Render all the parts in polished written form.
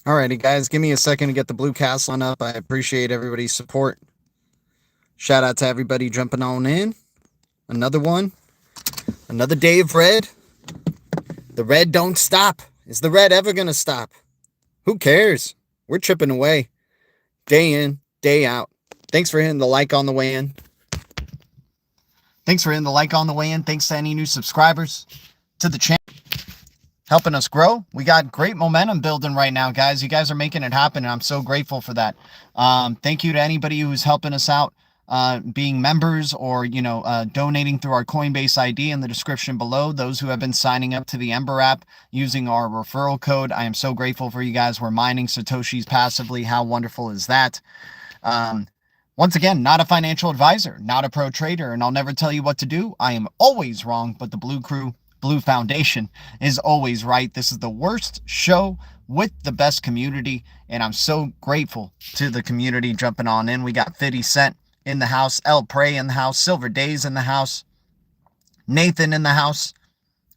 Alrighty, guys, give me a second to get the blue castle on up. I appreciate everybody's support. Shout out to everybody jumping on in. Another one. Another day of red. The red don't stop. Is the red ever going to stop? Who cares? We're chipping away. Day in, day out. Thanks for hitting the like on the way in. Thanks to any new subscribers to the channel. Helping us grow. We got great momentum building right now, guys. You guys are making it happen, and I'm so grateful for that. Thank you to anybody who's helping us out, being members or, donating through our Coinbase ID in the description below. Those who have been signing up to the Ember app using our referral code. I am so grateful for you guys. We're mining Satoshis passively. How wonderful is that? Once again, not a financial advisor, not a pro trader, and I'll never tell you what to do. I am always wrong, but the Blue Foundation is always right. This is the worst show with the best community, and I'm so grateful to the community jumping on in. We got 50 Cent in the house, El Prey in the house, Silver Days in the house, Nathan in the house.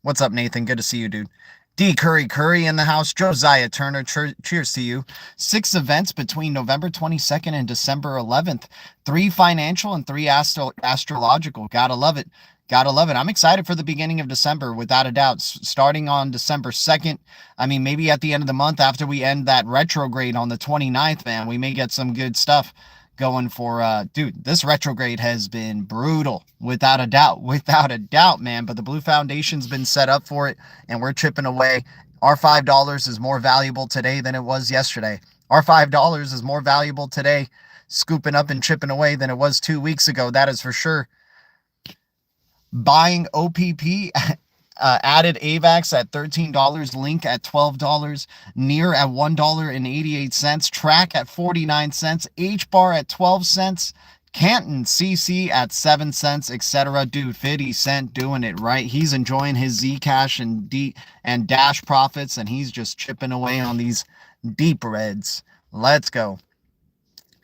What's up, Nathan? Good to see you, dude. D. Curry in the house. Josiah Turner, cheers to you. 6 events between November 22nd and December 11th. 3 financial and 3 astrological. Gotta love it. Gotta love it. I'm excited for the beginning of December, without a doubt. Starting on December 2nd, I mean, maybe at the end of the month after we end that retrograde on the 29th, man, we may get some good stuff going for, dude, this retrograde has been brutal, without a doubt, man. But the Blue Foundation's been set up for it, and we're chipping away. Our $5 is more valuable today than it was yesterday. Our $5 is more valuable today, scooping up and chipping away, than it was 2 weeks ago. That is for sure. Buying OPP, added AVAX at $13, Link at $12, Near at $1.88, Track at 49 cents, HBAR at 12 cents, Canton CC at 7 cents, etc. Dude, 50 Cent doing it right. He's enjoying his Zcash and Dash profits, and he's just chipping away on these deep reds. Let's go.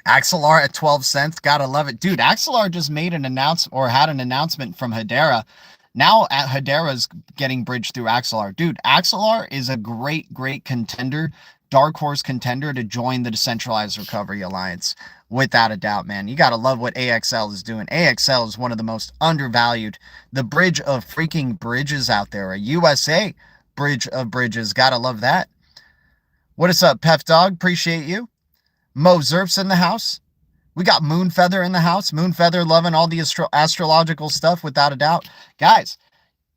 Axelar at 12 cents. Gotta love it. Dude, Axelar just made an announcement, or had an announcement from Hedera. Now Hedera's getting bridged through Axelar. Dude, Axelar is a great contender, dark horse contender to join the Decentralized Recovery Alliance. Without a doubt, man. You gotta love what AXL is doing. AXL is one of the most undervalued, the bridge of freaking bridges out there. A USA bridge of bridges. Gotta love that. What is up, Pef Dog? Appreciate you. Mo Zerf's in the house. We got Moonfeather in the house. Moonfeather loving all the astrological stuff, without a doubt. Guys,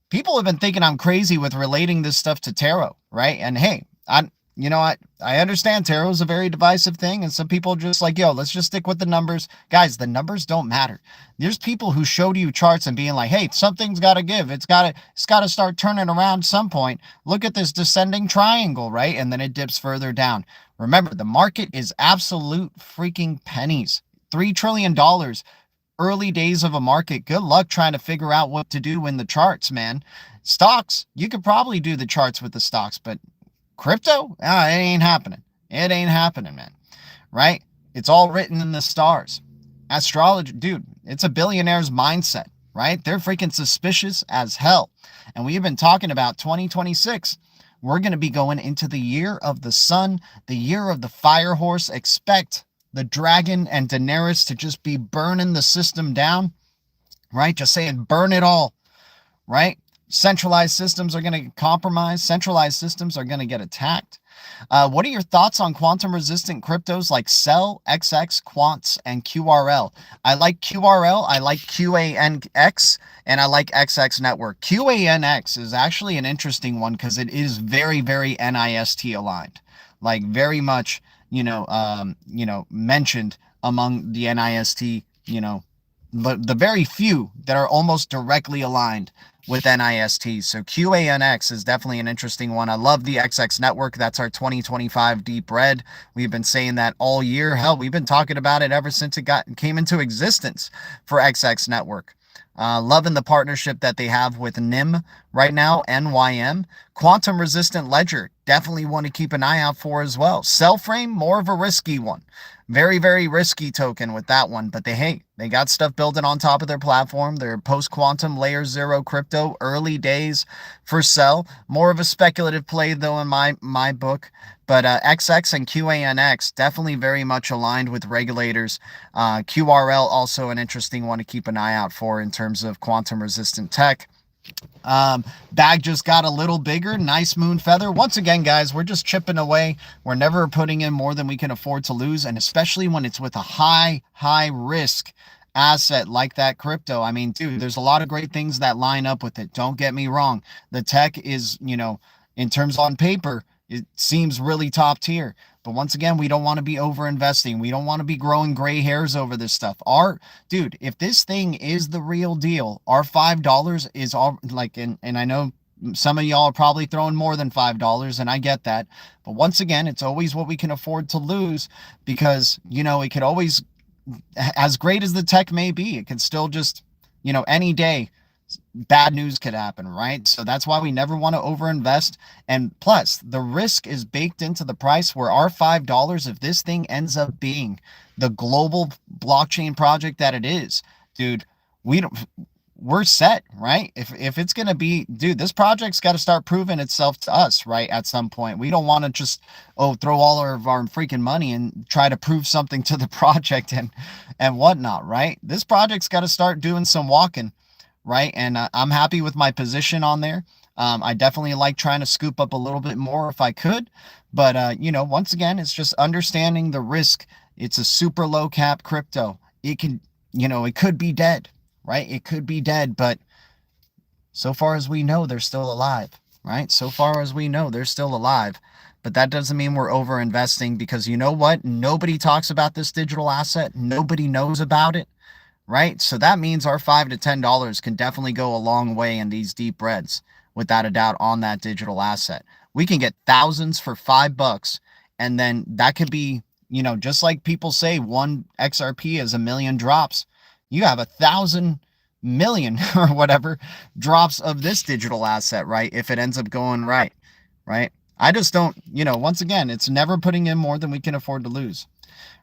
people have been thinking I'm crazy with relating this stuff to tarot, right? And hey, I understand tarot is a very divisive thing, and some people just like, yo, let's just stick with the numbers. Guys, the numbers don't matter. There's people who showed you charts and being like, hey, something's got to give. It's got to start turning around some point. Look at this descending triangle, right? And then it dips further down. Remember, the market is absolute freaking pennies. $3 trillion. Early days of a market. Good luck trying to figure out what to do in the charts, man. Stocks, you could probably do the charts with the stocks, but crypto? It ain't happening. It ain't happening, man. Right? It's all written in the stars. Astrology, dude, it's a billionaire's mindset, right? They're freaking suspicious as hell. And we've been talking about 2026. We're going to be going into the year of the sun, the year of the fire horse. Expect the dragon and Daenerys to just be burning the system down, right? Just saying, burn it all, right? Centralized systems are going to get compromised. Centralized systems are going to get attacked. What are your thoughts on quantum resistant cryptos like Cell, XX, Quants, and QRL? I like QRL, I like QANX, and I like XX Network. QANX is actually an interesting one because it is very, very NIST aligned. Like very much, mentioned among the NIST, the very few that are almost directly aligned with NIST. So QANX is definitely an interesting one. I love the XX network. That's our 2025 deep red. We've been saying that all year. Hell, we've been talking about it ever since it came into existence for XX network. Loving the partnership that they have with NIM right now, NYM. Quantum resistant ledger. definitely want to keep an eye out for as well. Cellframe, more of a risky one. Very, very risky token with that one. But they got stuff building on top of their platform. They're post-quantum layer 0 crypto, early days for Cell. More of a speculative play though in my book. But XX and QANX definitely very much aligned with regulators. QRL also an interesting one to keep an eye out for in terms of quantum resistant tech. Bag just got a little bigger. Nice moon feather. Once again, guys, we're just chipping away. We're never putting in more than we can afford to lose. And especially when it's with a high risk asset like that crypto. I mean, dude, there's a lot of great things that line up with it. Don't get me wrong. The tech is, in terms on paper, it seems really top tier. But once again, we don't want to be over investing. We don't want to be growing gray hairs over this stuff. Dude, if this thing is the real deal, our $5 is all like, and I know some of y'all are probably throwing more than $5, and I get that. But once again, it's always what we can afford to lose, because, it could always, as great as the tech may be, it could still just, any day, bad news could happen, right? So that's why we never want to overinvest. And plus, the risk is baked into the price, where our $5, if this thing ends up being the global blockchain project that it is, dude, we're set, right? If it's going to be, dude, this project's got to start proving itself to us, right? At some point, we don't want to just, throw all of our freaking money and try to prove something to the project and whatnot, right? This project's got to start doing some walking, right? And I'm happy with my position on there. I definitely like trying to scoop up a little bit more if I could. But, once again, it's just understanding the risk. It's a super low cap crypto. It can, it could be dead, right? It could be dead, but so far as we know, they're still alive, right? So far as we know, they're still alive. But that doesn't mean we're over investing, because you know what? Nobody talks about this digital asset. Nobody knows about it. Right? So that means our $5 to $10 can definitely go a long way in these deep reds, without a doubt, on that digital asset. We can get thousands for $5, and then that could be, just like people say, one XRP is a million drops. You have 1,000 million or whatever drops of this digital asset, right? If it ends up going right? I just don't, once again, it's never putting in more than we can afford to lose,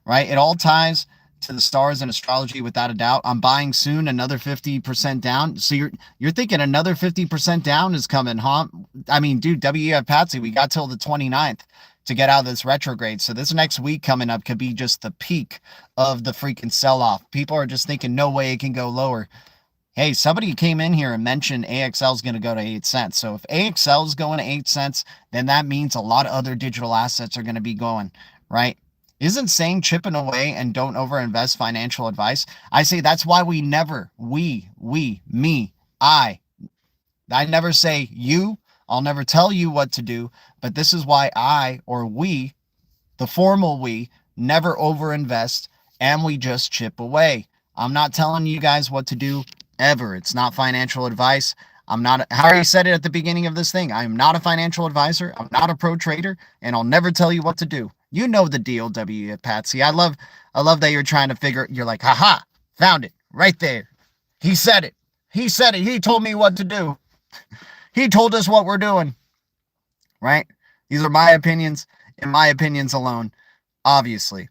right? It all ties to the stars and astrology, without a doubt. I'm buying soon, another 50% down. So you're thinking another 50% down is coming, huh? I mean, dude, WEF Patsy, we got till the 29th to get out of this retrograde. So this next week coming up could be just the peak of the freaking sell-off. People are just thinking, no way it can go lower. Hey, somebody came in here and mentioned AXL is going to go to 8 cents. So if AXL is going to 8 cents, then that means a lot of other digital assets are going to be going, right? Isn't saying chipping away and don't overinvest financial advice? I say that's why we never, I never say you. I'll never tell you what to do, but this is why I, or we, the formal we, never overinvest, and we just chip away. I'm not telling you guys what to do ever. It's not financial advice. Harry said it at the beginning of this thing. I'm not a financial advisor. I'm not a pro trader, and I'll never tell you what to do. You know the deal, W. Patsy. I love that you're trying to figure. You're like, haha, found it right there. He said it. He said it. He told me what to do. He told us what we're doing. Right? These are my opinions, and my opinions alone, obviously.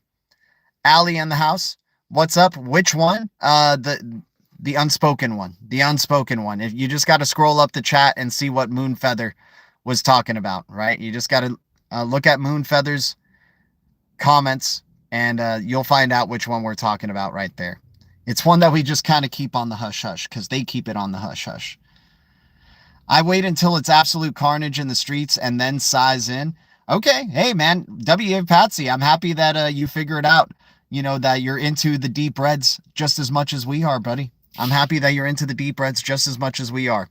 Allie in the house. What's up? Which one? The unspoken one. The unspoken one. If you just got to scroll up the chat and see what Moon Feather was talking about, right? You just got to look at Moon Feather's comments, and you'll find out which one we're talking about right there. It's one that we just kind of keep on the hush-hush, because they keep it on the hush-hush. I wait until it's absolute carnage in the streets and then size in. Okay, hey, man, W. Patsy, I'm happy that you figured out, that you're into the deep reds just as much as we are, buddy. I'm happy that you're into the deep reds just as much as we are.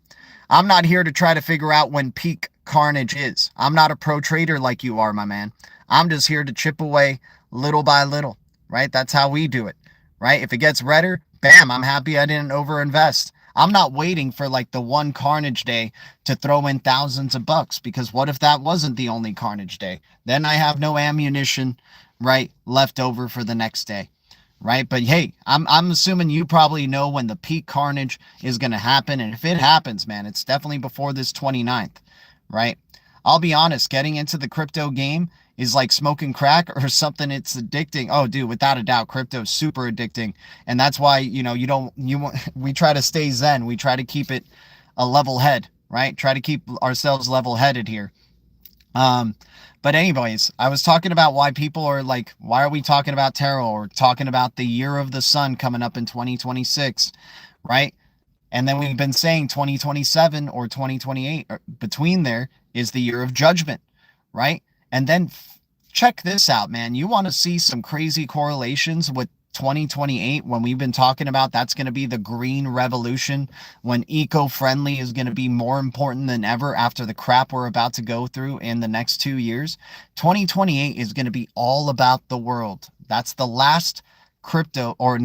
I'm not here to try to figure out when peak carnage is. I'm not a pro trader like you are, my man. I'm just here to chip away little by little, right? That's how we do it, right? If it gets redder, bam, I'm happy I didn't overinvest. I'm not waiting for like the one carnage day to throw in thousands of bucks, because what if that wasn't the only carnage day? Then I have no ammunition, right, left over for the next day, right? But hey, I'm assuming you probably know when the peak carnage is going to happen. And if it happens, man, it's definitely before this 29th, right? I'll be honest, getting into the crypto game is like smoking crack or something. It's addicting. Oh, dude, without a doubt, crypto is super addicting. And that's why, we try to stay zen. We try to keep it a level head, right? Try to keep ourselves level headed here. Um, but anyways, I was talking about why people are like, why are we talking about tarot or talking about the year of the sun coming up in 2026, right? And then we've been saying 2027 or 2028, or between there is the year of judgment, right? And then check this out, man. You want to see some crazy correlations with 2028 when we've been talking about that's going to be the green revolution, when eco-friendly is going to be more important than ever after the crap we're about to go through in the next 2 years. 2028 is going to be all about the world. That's the last crypto, or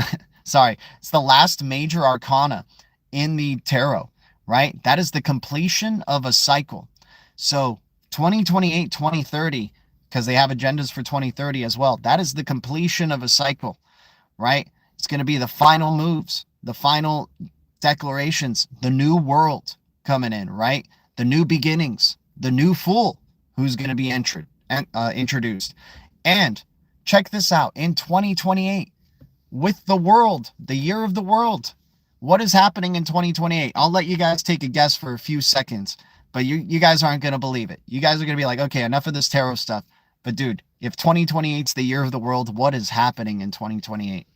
sorry, it's the last major arcana in the tarot, right? That is the completion of a cycle. So 2028, 2030, because they have agendas for 2030 as well. That is the completion of a cycle, right? It's going to be the final moves, the final declarations, the new world coming in, right? The new beginnings, the new fool who's going to be introduced. And check this out, in 2028, with the world, the year of the world, what is happening in 2028? I'll let you guys take a guess for a few seconds, but you guys aren't going to believe it. You guys are going to be like, okay, enough of this tarot stuff. But dude, if 2028 is the year of the world, what is happening in 2028?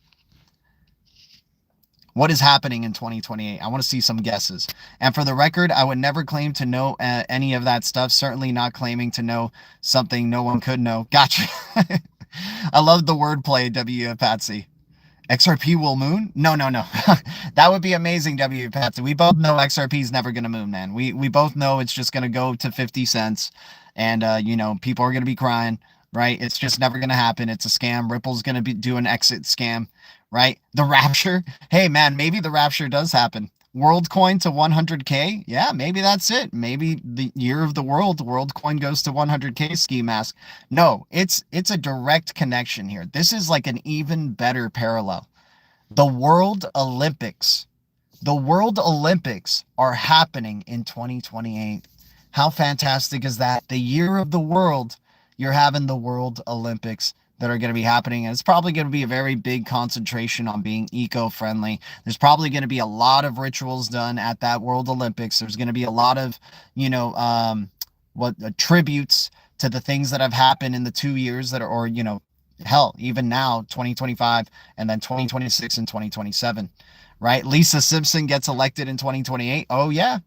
What is happening in 2028? I want to see some guesses. And for the record, I would never claim to know any of that stuff. Certainly not claiming to know something no one could know. Gotcha. I love the wordplay, W. Patsy. XRP will moon? No. That would be amazing, W. Patsy. We both know XRP is never going to moon, man. We both know it's just going to go to 50 cents. And, people are going to be crying, right? It's just never going to happen. It's a scam. Ripple's going to be do an exit scam, right? The rapture. Hey, man, maybe the rapture does happen. WorldCoin to 100K. Yeah, maybe that's it. Maybe the year of the WorldCoin goes to 100K, ski mask. No, it's a direct connection here. This is like an even better parallel. The World Olympics. The World Olympics are happening in 2028. How fantastic is that? The year of the world, you're having the World Olympics that are going to be happening. And it's probably going to be a very big concentration on being eco-friendly. There's probably going to be a lot of rituals done at that World Olympics. There's going to be a lot of, tributes to the things that have happened in the 2 years that are, or, hell, even now, 2025 and then 2026 and 2027, right? Lisa Simpson gets elected in 2028. Oh, yeah.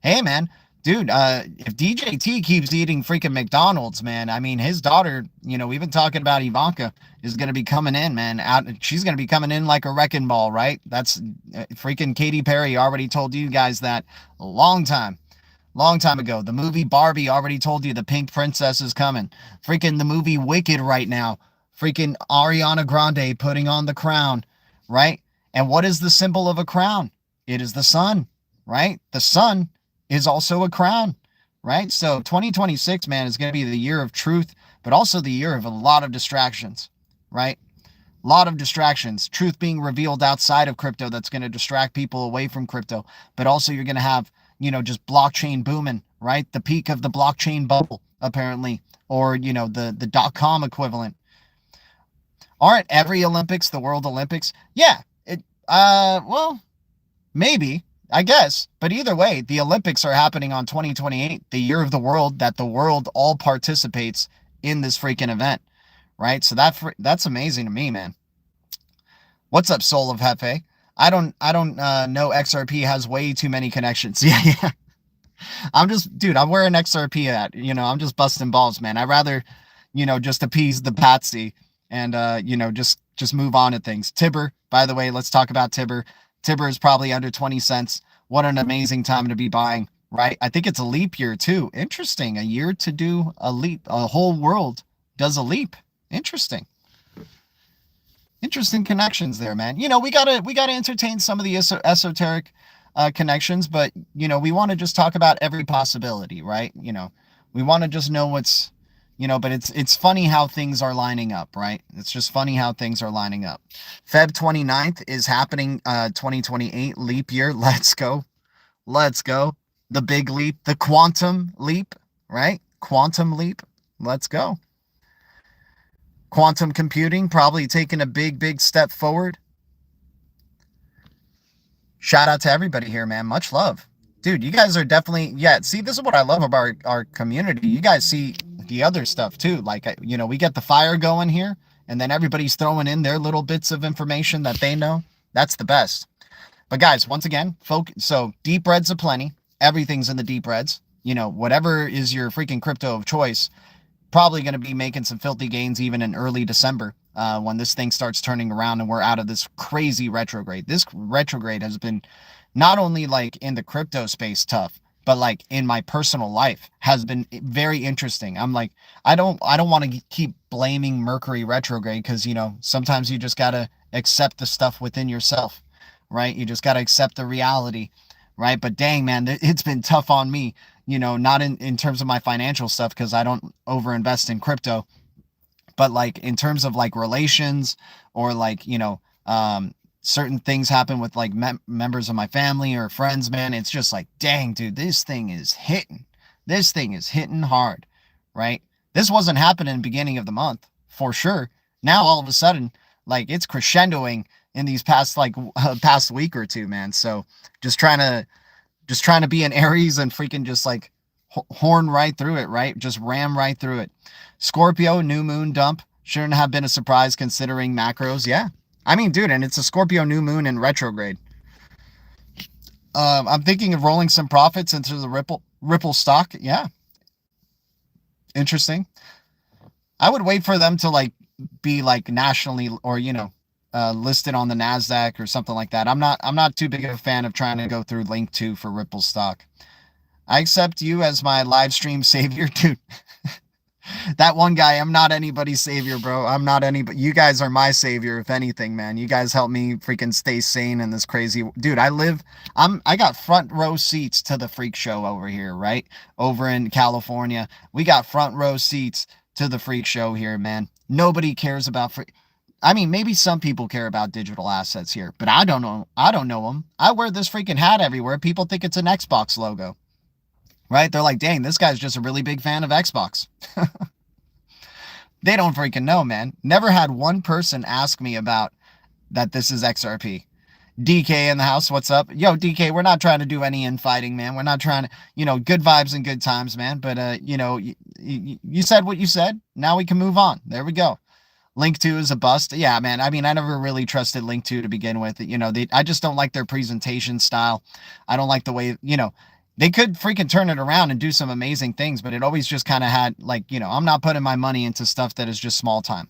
Hey, man. Dude, if DJT keeps eating freaking McDonald's, man, I mean, his daughter, we've been talking about Ivanka, is going to be coming in, man. She's going to be coming in like a wrecking ball, right? That's freaking Katy Perry already told you guys that a long time ago. The movie Barbie already told you the pink princess is coming. Freaking the movie Wicked right now. Freaking Ariana Grande putting on the crown, right? And what is the symbol of a crown? It is the sun, right? The sun is also a crown, right? So 2026, man, is going to be the year of truth, but also the year of a lot of distractions, right? A lot of distractions. Truth being revealed outside of crypto that's going to distract people away from crypto, but also you're going to have, just blockchain booming, right? The peak of the blockchain bubble, apparently, or, the .com equivalent. Aren't every Olympics the World Olympics? Yeah. Maybe. I guess, but either way, the Olympics are happening on 2028, the year of the world, that the world all participates in this freaking event, right? So that's amazing to me, man. What's up, Soul of Hefe? I don't know. XRP has way too many connections. Yeah. I'm wearing XRP at, I'm just busting balls, man. I'd rather, just appease the patsy and, just move on to things. Tibber, by the way, let's talk about Tibber. Tibber is probably under 20 cents. What an amazing time to be buying, right? I think it's a leap year too. Interesting. A year to do a leap. A whole world does a leap. Interesting. Interesting connections there, man. We gotta entertain some of the esoteric connections, but we want to just talk about every possibility, right? We want to just know what's but it's funny how things are lining up, right? It's just funny how things are lining up. Feb 29th is happening, 2028 leap year. Let's go. The big leap, the quantum leap, right? Quantum leap. Let's go. Quantum computing probably taking a big step forward. Shout out to everybody here, man. Much love. Dude, you guys are definitely, yeah, see, this is what I love about our community. You guys see the other stuff too. Like, we get the fire going here, and then everybody's throwing in their little bits of information that they know. That's the best. But guys, once again, so deep reds aplenty. Everything's in the deep reds. Whatever is your freaking crypto of choice, probably going to be making some filthy gains even in early December when this thing starts turning around and we're out of this crazy retrograde. This retrograde has been not only like in the crypto space tough, but like in my personal life has been very interesting. I'm like, I don't want to keep blaming Mercury retrograde because, sometimes you just got to accept the stuff within yourself, right? You just got to accept the reality, right? But dang, man, it's been tough on me, not in terms of my financial stuff because I don't overinvest in crypto, but like in terms of like relations or like, certain things happen with like members of my family or friends, man. It's just like, dang, dude, this thing is hitting. This thing is hitting hard, right? This wasn't happening in the beginning of the month for sure. Now all of a sudden, like it's crescendoing in these past past week or two, man. So just trying to be an Aries and freaking just like horn right through it, right? Just ram right through it. Scorpio, new moon dump. Shouldn't have been a surprise considering macros. Yeah. I mean, dude, and it's a Scorpio new moon in retrograde. I'm thinking of rolling some profits into the Ripple stock. Yeah. Interesting. I would wait for them to like be like nationally or, listed on the NASDAQ or something like that. I'm not too big of a fan of trying to go through Link 2 for Ripple stock. I accept you as my live stream savior, dude. That one guy, I'm not anybody's savior, bro. I'm not anybody. You guys are my savior, if anything, man. You guys help me freaking stay sane in this crazy. Dude, I got front row seats to the freak show over here, right? Over in California. We got front row seats to the freak show here, man. Nobody cares about I mean, maybe some people care about digital assets here, but I don't know. I don't know them. I wear this freaking hat everywhere. People think it's an Xbox logo, right? They're like, dang, this guy's just a really big fan of Xbox. They don't freaking know, man. Never had one person ask me about that this is XRP. DK in the house, what's up? Yo, DK, we're not trying to do any infighting, man. We're not trying to, good vibes and good times, man. But, you said what you said. Now we can move on. There we go. Link 2 is a bust. Yeah, man. I mean, I never really trusted Link 2 to begin with. I just don't like their presentation style. I don't like the way, they could freaking turn it around and do some amazing things, but it always just kind of had like, I'm not putting my money into stuff that is just small time,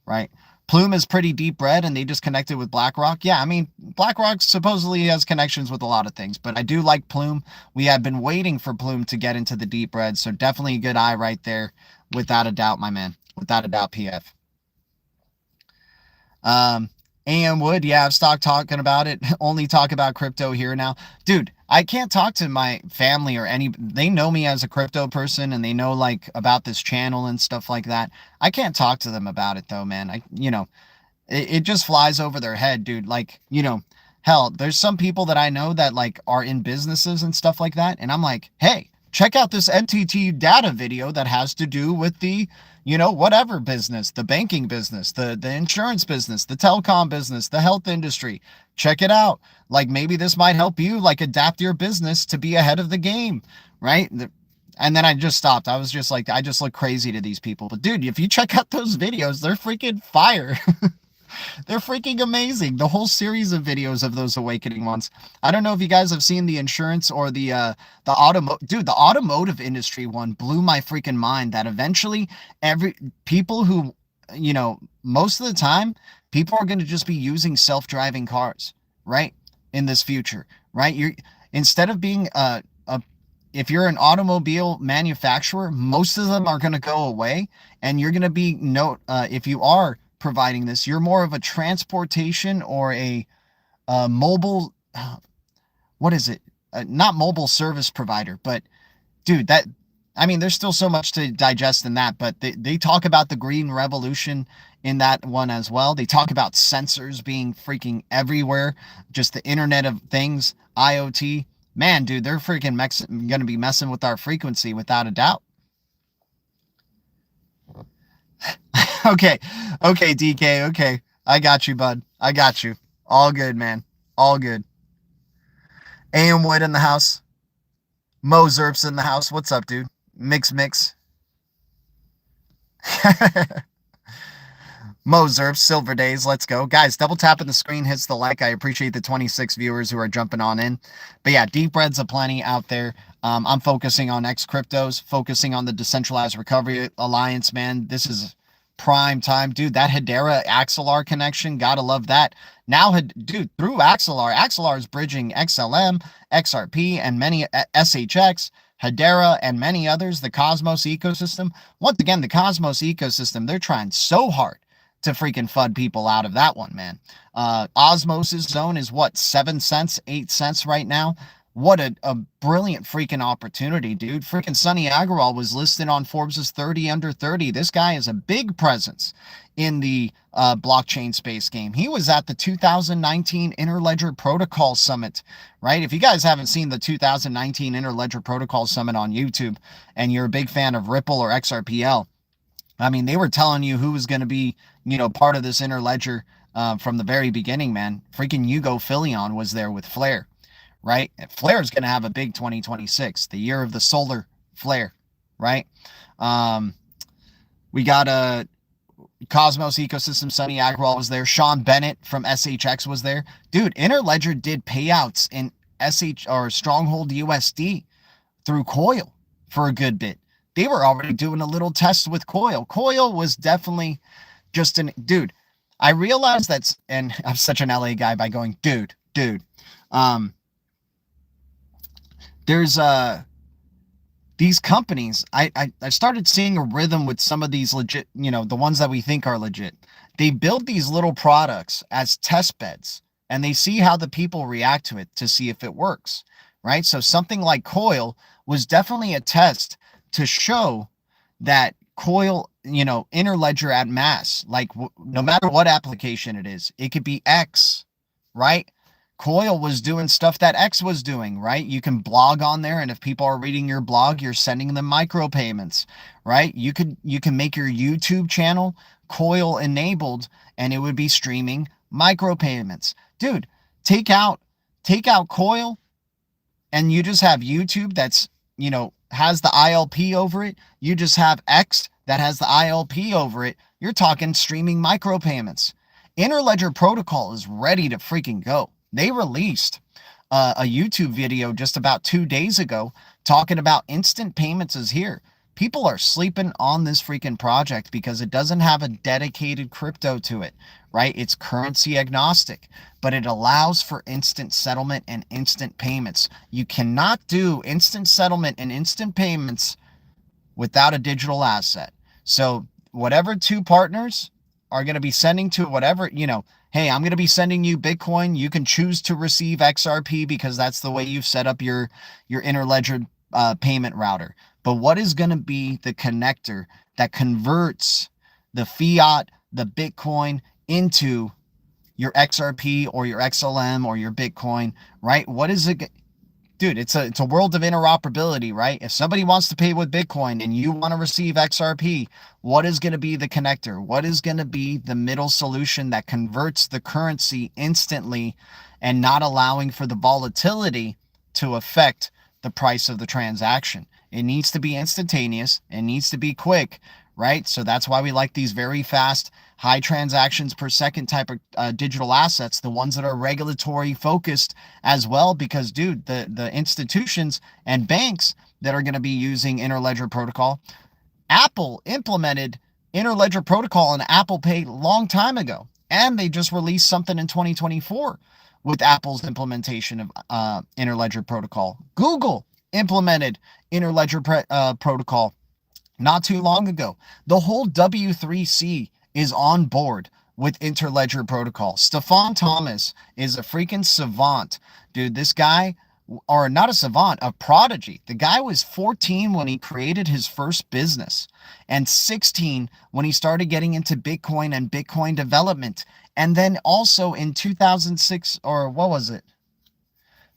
right? Plume is pretty deep red and they just connected with BlackRock. Yeah, I mean, BlackRock supposedly has connections with a lot of things, but I do like Plume. We have been waiting for Plume to get into the deep red, so definitely a good eye right there, without a doubt, my man. Without a doubt, PF. AM Wood, yeah, I've stopped talking about it. Only talk about crypto here now. Dude, I can't talk to my family or they know me as a crypto person and they know like about this channel and stuff like that. I can't talk to them about it though, man. It just flies over their head, dude. Like, hell, there's some people that I know that like are in businesses and stuff like that. And I'm like, hey, check out this NTT data video that has to do with the, whatever business, the banking business, the insurance business, the telecom business, the health industry. Check it out. Like maybe this might help you like adapt your business to be ahead of the game, right? And then I just stopped. I was just like, I just look crazy to these people. But dude, if you check out those videos, they're freaking fire. They're freaking amazing. The whole series of videos of those awakening ones. I don't know if you guys have seen the insurance or the the automotive industry one blew my freaking mind that eventually people who, most of the time people are going to just be using self-driving cars, right? In this future, right? Instead of being if you're an automobile manufacturer, most of them are going to go away and you're going to be if you are providing this, you're more of a transportation or a mobile, what is it? Not mobile service provider, but dude, there's still so much to digest in that, but they talk about the green revolution in that one as well. They talk about sensors being freaking everywhere, just the Internet of Things, IoT. Man, dude, they're freaking going to be messing with our frequency without a doubt. Okay. Okay, DK. Okay. I got you, bud. I got you. All good, man. All good. AM Wood in the house. Mo Zerps in the house. What's up, dude? Mix. Mo Zerps, Silver Days. Let's go. Guys, double tapping the screen hits the like. I appreciate the 26 viewers who are jumping on in. But yeah, deep reds aplenty out there. I'm focusing on X cryptos, focusing on the Decentralized Recovery Alliance, man. This is prime time. Dude, that Hedera Axelar connection, gotta love that. Now, dude, through Axelar is bridging XLM, XRP, and many SHX, Hedera, and many others, the Cosmos ecosystem. Once again, the Cosmos ecosystem, they're trying so hard to freaking FUD people out of that one, man. Osmosis zone is what, 7 cents, 8 cents right now? What a brilliant freaking opportunity, dude. Freaking Sonny Agrawal was listed on Forbes' 30 under 30. This guy is a big presence in the blockchain space game. He was at the 2019 Interledger Protocol Summit, right? If you guys haven't seen the 2019 Interledger Protocol Summit on YouTube and you're a big fan of Ripple or XRPL, I mean, they were telling you who was going to be, part of this Interledger from the very beginning, man. Freaking Hugo Filion was there with Flare, right? Flare is going to have a big 2026, the year of the solar flare, right? We got a Cosmos ecosystem. Sonny Agrawal was there. Sean Bennett from SHX was there. Dude, Interledger did payouts in Stronghold USD through Coil for a good bit. They were already doing a little test with Coil. Coil was definitely just dude. I realized that's, and I'm such an LA guy by going, dude. There's these companies, I started seeing a rhythm with some of these legit, the ones that we think are legit. They build these little products as test beds and they see how the people react to it to see if it works, right? So something like Coil was definitely a test to show that Coil, Interledger at mass, like no matter what application it is, it could be X, right? Coil was doing stuff that X was doing, right? You can blog on there, and if people are reading your blog, you're sending them micropayments, right? You can make your YouTube channel Coil enabled, and it would be streaming micropayments. Dude, take out Coil, and you just have YouTube that's, has the ILP over it. You just have X that has the ILP over it. You're talking streaming micropayments. Interledger Protocol is ready to freaking go. They released a YouTube video just about 2 days ago talking about instant payments is here. People are sleeping on this freaking project because it doesn't have a dedicated crypto to it, right? It's currency agnostic, but it allows for instant settlement and instant payments. You cannot do instant settlement and instant payments without a digital asset. So whatever two partners are going to be sending to whatever, hey, I'm going to be sending you Bitcoin. You can choose to receive XRP because that's the way you've set up your Interledger payment router. But what is going to be the connector that converts the fiat, the Bitcoin into your XRP or your XLM or your Bitcoin, right? What is it? Dude, it's a world of interoperability, right? If somebody wants to pay with Bitcoin and you want to receive XRP, what is going to be the connector? What is going to be the middle solution that converts the currency instantly and not allowing for the volatility to affect the price of the transaction? It needs to be instantaneous. It needs to be quick, right? So that's why we like these very fast, high transactions per second type of digital assets, the ones that are regulatory focused as well, because, dude, the institutions and banks that are going to be using Interledger Protocol, Apple implemented Interledger Protocol on Apple Pay a long time ago, and they just released something in 2024 with Apple's implementation of Interledger Protocol. Google implemented Interledger Protocol not too long ago. The whole W3C is on board with Interledger Protocol. Stefan Thomas is a freaking savant. Dude, this guy, or not a savant, a prodigy. The guy was 14 when he created his first business and 16 when he started getting into Bitcoin and Bitcoin development. And then also in 2006, or what was it?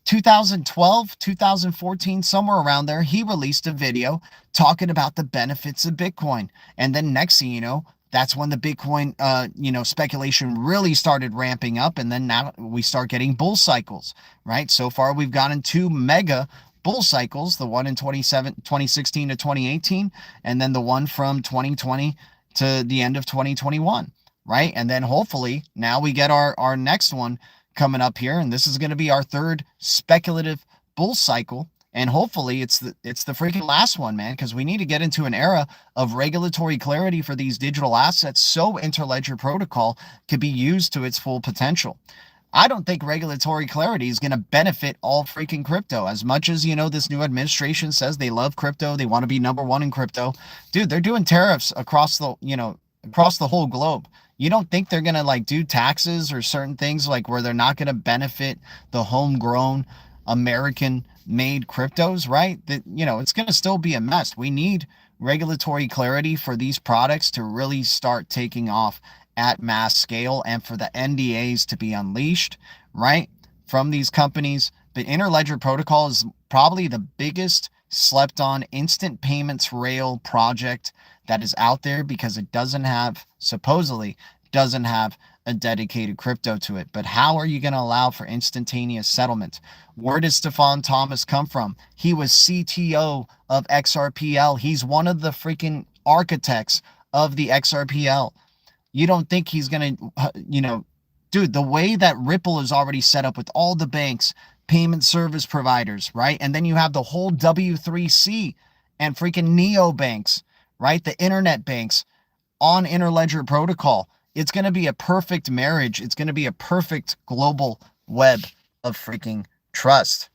2012, 2014, somewhere around there, he released a video talking about the benefits of Bitcoin. And then next thing you know, That's when the Bitcoin, speculation really started ramping up. And then now we start getting bull cycles, right? So far, we've gotten 2 mega bull cycles, the one in 2016 to 2018, and then the one from 2020 to the end of 2021, right? And then hopefully now we get our next one coming up here. And this is going to be our third speculative bull cycle. And hopefully it's the freaking last one, man, because we need to get into an era of regulatory clarity for these digital assets so Interledger Protocol could be used to its full potential. I don't think regulatory clarity is going to benefit all freaking crypto as much as, this new administration says they love crypto. They want to be number one in crypto. Dude, they're doing tariffs across the whole globe. You don't think they're going to do taxes or certain things where they're not going to benefit the homegrown American made cryptos, right? That, it's going to still be a mess. We need regulatory clarity for these products to really start taking off at mass scale and for the NDAs to be unleashed, right, from these companies. But Interledger Protocol is probably the biggest slept on instant payments rail project that is out there because it supposedly doesn't have a dedicated crypto to it. But how are you going to allow for instantaneous settlement? Where does Stefan Thomas come from? He was CTO of XRPL. He's one of the freaking architects of the XRPL. You don't think he's going to, dude, the way that Ripple is already set up with all the banks, payment service providers, right? And then you have the whole W3C and freaking neobanks, right? The internet banks on Interledger Protocol. It's going to be a perfect marriage. It's going to be a perfect global web of freaking trust.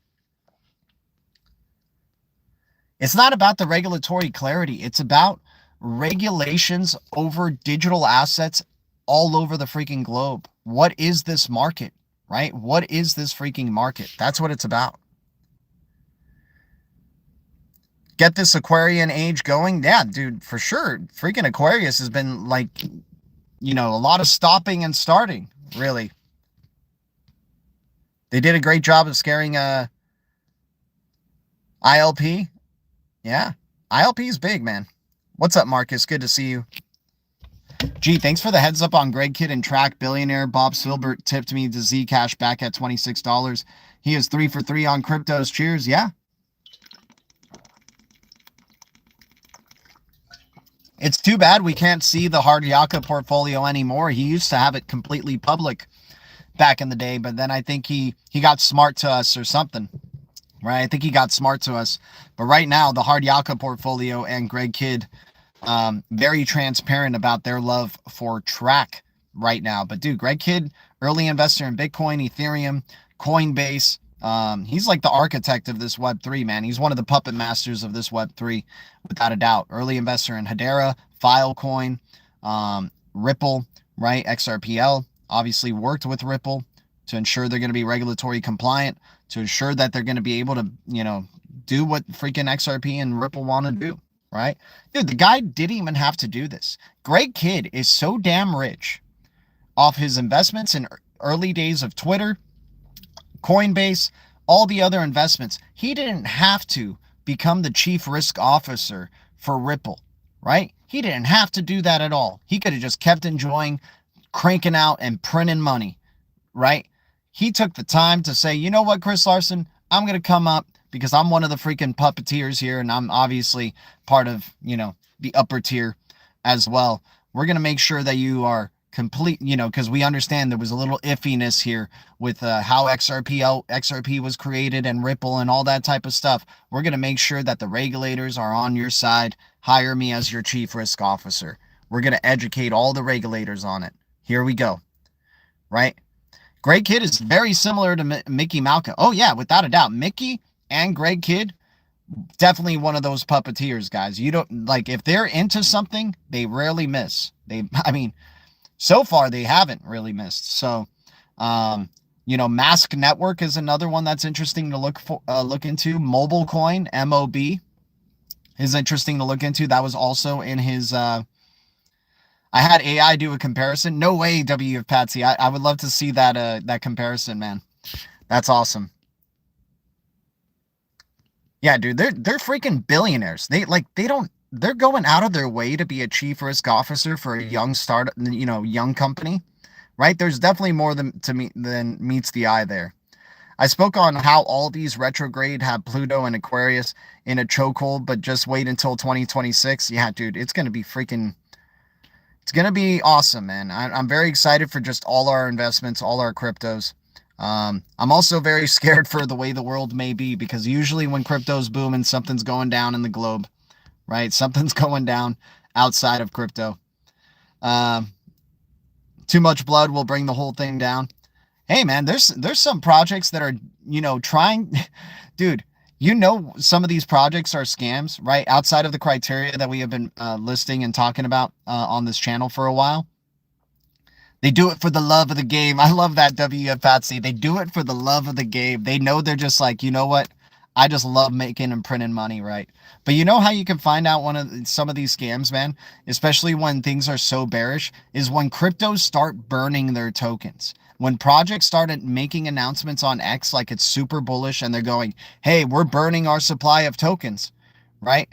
It's not about the regulatory clarity. It's about regulations over digital assets all over the freaking globe. What is this market, right? What is this freaking market? That's what it's about. Get this Aquarian age going? Yeah, dude, for sure. Freaking Aquarius has been a lot of stopping and starting, really. They did a great job of scaring ILP. Yeah, ILP is big, man. What's up, Marcus? Good to see you. Gee, thanks for the heads up on Greg Kidd and Track Billionaire. Bob Silbert tipped me to Zcash back at $26. He is 3 for 3 on cryptos. Cheers. Yeah. It's too bad we can't see the Hard Yaka portfolio anymore. He used to have it completely public back in the day, but then I think he got smart to us or something. Right? I think he got smart to us. But right now, the Hard Yaka portfolio and Greg Kidd, very transparent about their love for Track right now. But dude, Greg Kidd, early investor in Bitcoin, Ethereum, Coinbase. He's like the architect of this Web3, man. He's one of the puppet masters of this Web3, without a doubt. Early investor in Hedera, Filecoin, Ripple, right? XRPL, obviously worked with Ripple to ensure they're going to be regulatory compliant, to ensure that they're going to be able to, do what freaking XRP and Ripple want to do, right? Dude, the guy didn't even have to do this. Greg Kidd is so damn rich off his investments in early days of Twitter, Coinbase, all the other investments. He didn't have to become the chief risk officer for Ripple, right? He didn't have to do that at all. He could have just kept enjoying cranking out and printing money, right? He took the time to say, you know what, Chris Larson, I'm going to come up because I'm one of the freaking puppeteers here, and I'm obviously part of, the upper tier as well. We're going to make sure that you are complete, because we understand there was a little iffiness here with how XRP was created and Ripple and all that type of stuff. We're going to make sure that the regulators are on your side. Hire me as your chief risk officer. We're going to educate all the regulators on it. Here we go. Right? Greg Kidd is very similar to Mickey Malka. Oh, yeah, without a doubt. Mickey and Greg Kidd, definitely one of those puppeteers, guys. You don't, if they're into something, they rarely miss. So far, they haven't really missed. So, Mask Network is another one that's interesting to look into. Mobile Coin, MOB, is interesting to look into. That was also in his... I had AI do a comparison. No way, WF Patsy. I would love to see that comparison, man. That's awesome. Yeah, dude, they're freaking billionaires. They don't they're going out of their way to be a chief risk officer for a young young company, right? There's definitely more than meets the eye there. I spoke on how all these retrograde have Pluto and Aquarius in a chokehold, but just wait until 2026. Yeah, dude, it's gonna be awesome, man. I'm very excited for just all our investments, all our cryptos. I'm also very scared for the way the world may be, because usually when crypto's booming, something's going down in the globe, right? Something's going down outside of crypto. Um, Too much blood will bring the whole thing down. Hey, man, there's some projects that are, trying, dude. Some of these projects are scams, right? Outside of the criteria that we have been listing and talking about on this channel for a while. They do it for the love of the game. I love that, WF Patsy. They do it for the love of the game. They know, they're just like, you know what? I just love making and printing money, right? But you know how you can find out some of these scams, man, especially when things are so bearish, is when cryptos start burning their tokens. When projects started making announcements on X like it's super bullish and they're going, hey, we're burning our supply of tokens, right?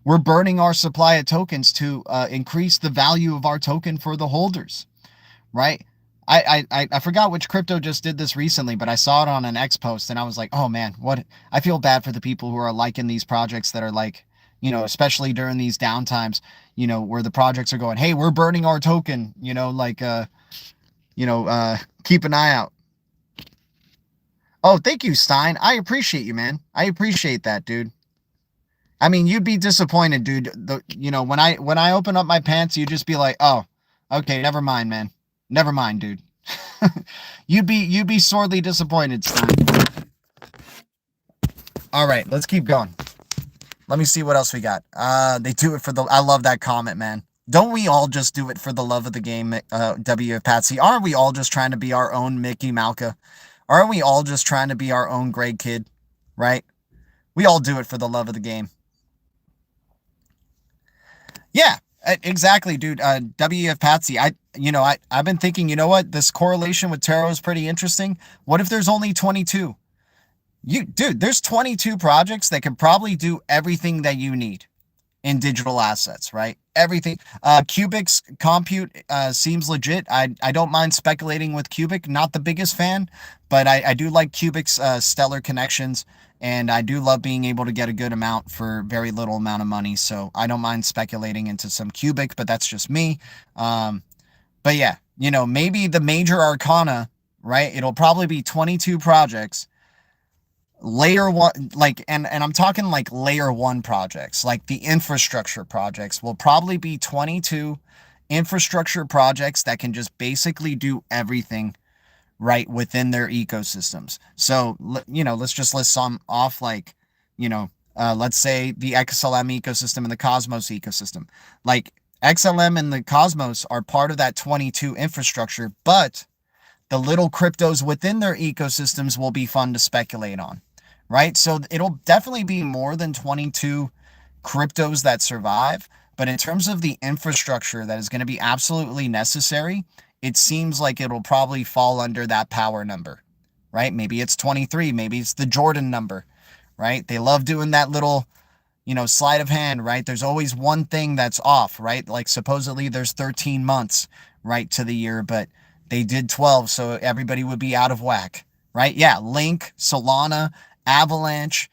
We're burning our supply of tokens to increase the value of our token for the holders, right? I forgot which crypto just did this recently, but I saw it on an X post and I was like, oh man, what? I feel bad for the people who are liking these projects that are like, especially during these downtimes, where the projects are going, hey, we're burning our token, keep an eye out. Oh, thank you, Stein. I appreciate you, man. I appreciate that, dude. I mean, you'd be disappointed, dude. When I open up my pants, you'd just be like, "Oh, okay, never mind, man. Never mind, dude." You'd be sorely disappointed, Stein. All right, let's keep going. Let me see what else we got. They do it for the. I love that comment, man. Don't we all just do it for the love of the game, WF Patsy? Aren't we all just trying to be our own Mickey Malka? Aren't we all just trying to be our own Greg Kidd, right? We all do it for the love of the game. Yeah, exactly, dude. WF Patsy. I've been thinking, you know what? This correlation with tarot is pretty interesting. What if there's only 22? Dude, there's 22 projects that can probably do everything that you need in digital assets, right? Everything. Cubic's compute seems legit. I don't mind speculating with Cubic. Not the biggest fan, but I do like Cubic's stellar connections, and I do love being able to get a good amount for very little amount of money. So I don't mind speculating into some Cubic, but that's just me. But yeah, maybe the major arcana, right? It'll probably be 22 projects. Layer one, like, and I'm talking like layer one projects, like the infrastructure projects will probably be 22 infrastructure projects that can just basically do everything right within their ecosystems. So, let's just list some off, like, let's say the XLM ecosystem and the Cosmos ecosystem. Like, XLM and the Cosmos are part of that 22 infrastructure, but the little cryptos within their ecosystems will be fun to speculate on, right? So it'll definitely be more than 22 cryptos that survive. But in terms of the infrastructure that is going to be absolutely necessary, it seems like it'll probably fall under that power number, right? Maybe it's 23, maybe it's the Jordan number, right? They love doing that little, sleight of hand, right? There's always one thing that's off, right? Like supposedly there's 13 months, right, to the year, but they did 12, so everybody would be out of whack, right? Yeah, Link, Solana, Avalanche,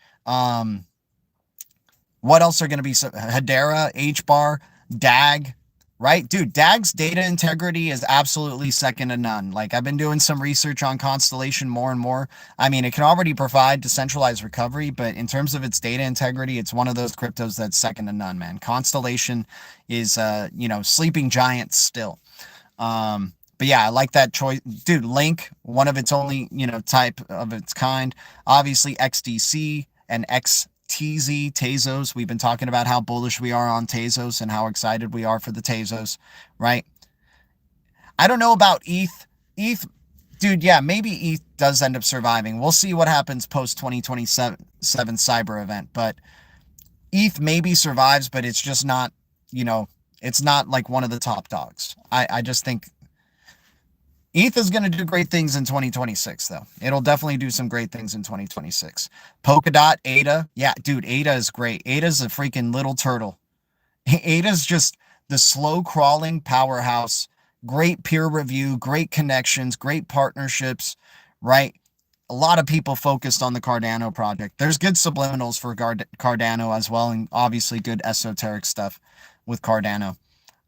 what else are going to be? Hedera, HBAR, DAG, right? Dude, DAG's data integrity is absolutely second to none. Like, I've been doing some research on Constellation more and more. I mean, it can already provide decentralized recovery, but in terms of its data integrity, it's one of those cryptos that's second to none, man. Constellation is, sleeping giant still. But yeah, I like that choice. Dude, Link, one of its only, type of its kind. Obviously, XDC and XTZ, Tezos. We've been talking about how bullish we are on Tezos and how excited we are for the Tezos, right? I don't know about ETH. Dude, yeah, maybe ETH does end up surviving. We'll see what happens post 2027 cyber event. But ETH maybe survives, but it's just not, it's not like one of the top dogs. I just think ETH is going to do great things in 2026, though. It'll definitely do some great things in 2026. Polkadot, ADA. Yeah, dude, ADA is great. ADA's a freaking little turtle. ADA's just the slow crawling powerhouse. Great peer review, great connections, great partnerships, right? A lot of people focused on the Cardano project. There's good subliminals for Cardano as well, and obviously good esoteric stuff with Cardano.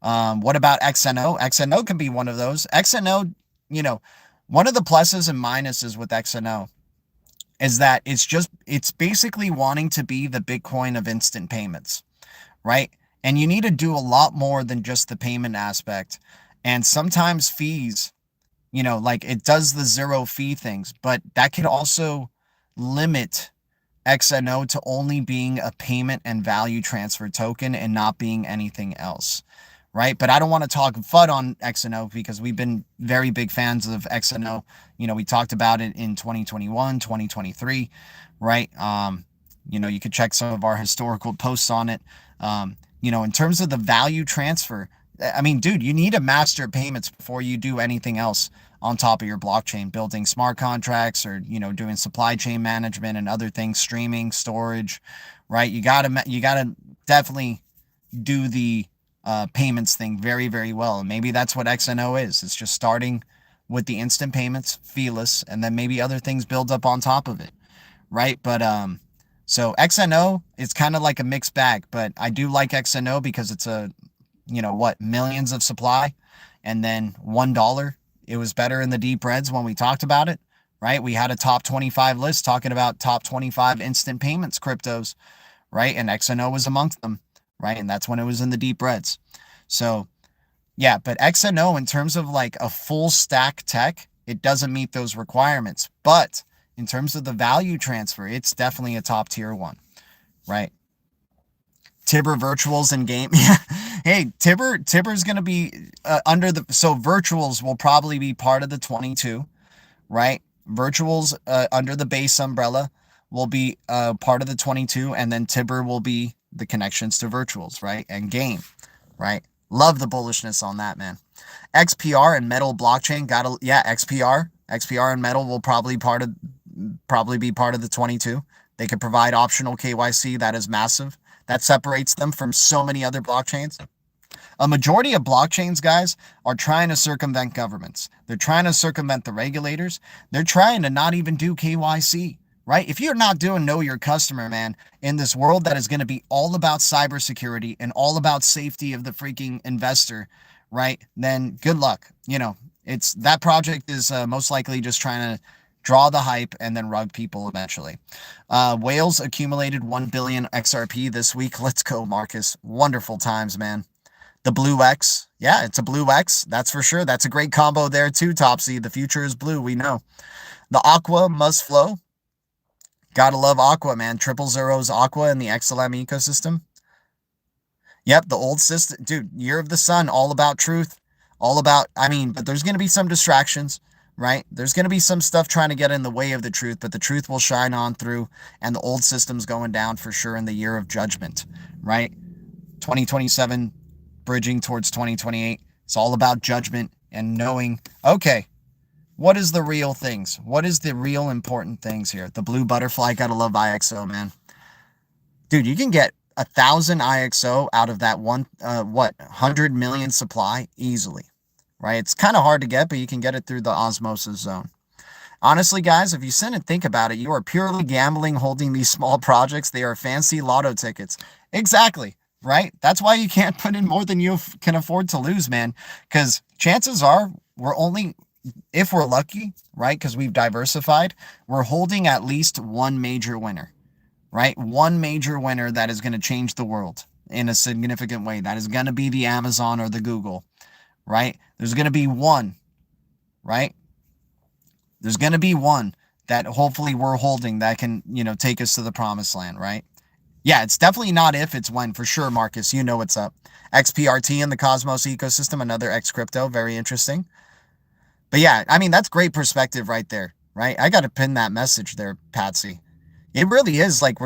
What about XNO? XNO can be one of those. XNO, you know, one of the pluses and minuses with XNO is that it's basically wanting to be the Bitcoin of instant payments, right? And you need to do a lot more than just the payment aspect. And sometimes fees, like it does the zero fee things, but that could also limit XNO to only being a payment and value transfer token and not being anything else, right? But I don't want to talk FUD on XNO because we've been very big fans of XNO. We talked about it in 2021, 2023, right? You could check some of our historical posts on it. In terms of the value transfer, I mean, dude, you need to master payments before you do anything else on top of your blockchain, building smart contracts or, doing supply chain management and other things, streaming, storage, right? You gotta definitely do the payments thing very, very well. And maybe that's what XNO is. It's just starting with the instant payments, feeless, and then maybe other things build up on top of it, right? But so XNO is kind of like a mixed bag, but I do like XNO because it's millions of supply, and then $1. It was better in the deep reds when we talked about it, right? We had a top 25 list talking about top 25 instant payments cryptos, right? And XNO was amongst them, right? And that's when it was in the deep reds. So yeah, but XNO in terms of like a full stack tech, it doesn't meet those requirements. But in terms of the value transfer, it's definitely a top tier one, right? Tibber virtuals in game. Yeah. Hey, Tibber's going to be so virtuals will probably be part of the 22, right? Virtuals under the base umbrella will be part of the 22, and then Tibber will be the connections to virtuals, right? And game, right? Love the bullishness on that, man. XPR and Metal blockchain XPR and Metal will probably be part of the 22. They could provide optional KYC. That is massive. That separates them from so many other blockchains. A majority of blockchains, guys, are trying to circumvent governments. They're trying to circumvent the regulators. They're trying to not even do KYC, right? If you're not doing know your customer, man, in this world that is going to be all about cybersecurity and all about safety of the freaking investor, right? Then good luck. It's that project is most likely just trying to draw the hype and then rug people eventually. Whales accumulated 1 billion XRP this week. Let's go, Marcus. Wonderful times, man. The Blue X. Yeah, it's a Blue X. That's for sure. That's a great combo there too, Topsy. The future is blue. We know. The Aqua must flow. Gotta love Aqua, man. 000's Aqua in the XLM ecosystem. Yep, the old system. Dude, Year of the Sun, all about truth. But there's going to be some distractions, right? There's going to be some stuff trying to get in the way of the truth, but the truth will shine on through, and the old system's going down for sure in the year of judgment, right? 2027 bridging towards 2028. It's all about judgment and knowing, okay, what is the real things? What is the real important things here? The blue butterfly, gotta love IXO, man. Dude, you can get 1,000 IXO out of that 100 million supply easily, right? It's kind of hard to get, but you can get it through the osmosis zone. Honestly, guys, if you sit and think about it, you are purely gambling holding these small projects. They are fancy lotto tickets. Exactly, right? That's why you can't put in more than you can afford to lose, man. Because chances are if we're lucky, right, because we've diversified, we're holding at least one major winner, right? One major winner that is going to change the world in a significant way. That is going to be the Amazon or the Google, right? There's going to be one, right? There's going to be one that hopefully we're holding that can, take us to the promised land, right? Yeah, it's definitely not if, it's when, for sure, Marcus. You know what's up. XPRT in the Cosmos ecosystem, another X crypto, very interesting. But yeah, that's great perspective right there, right? I got to pin that message there, Patsy. It really is like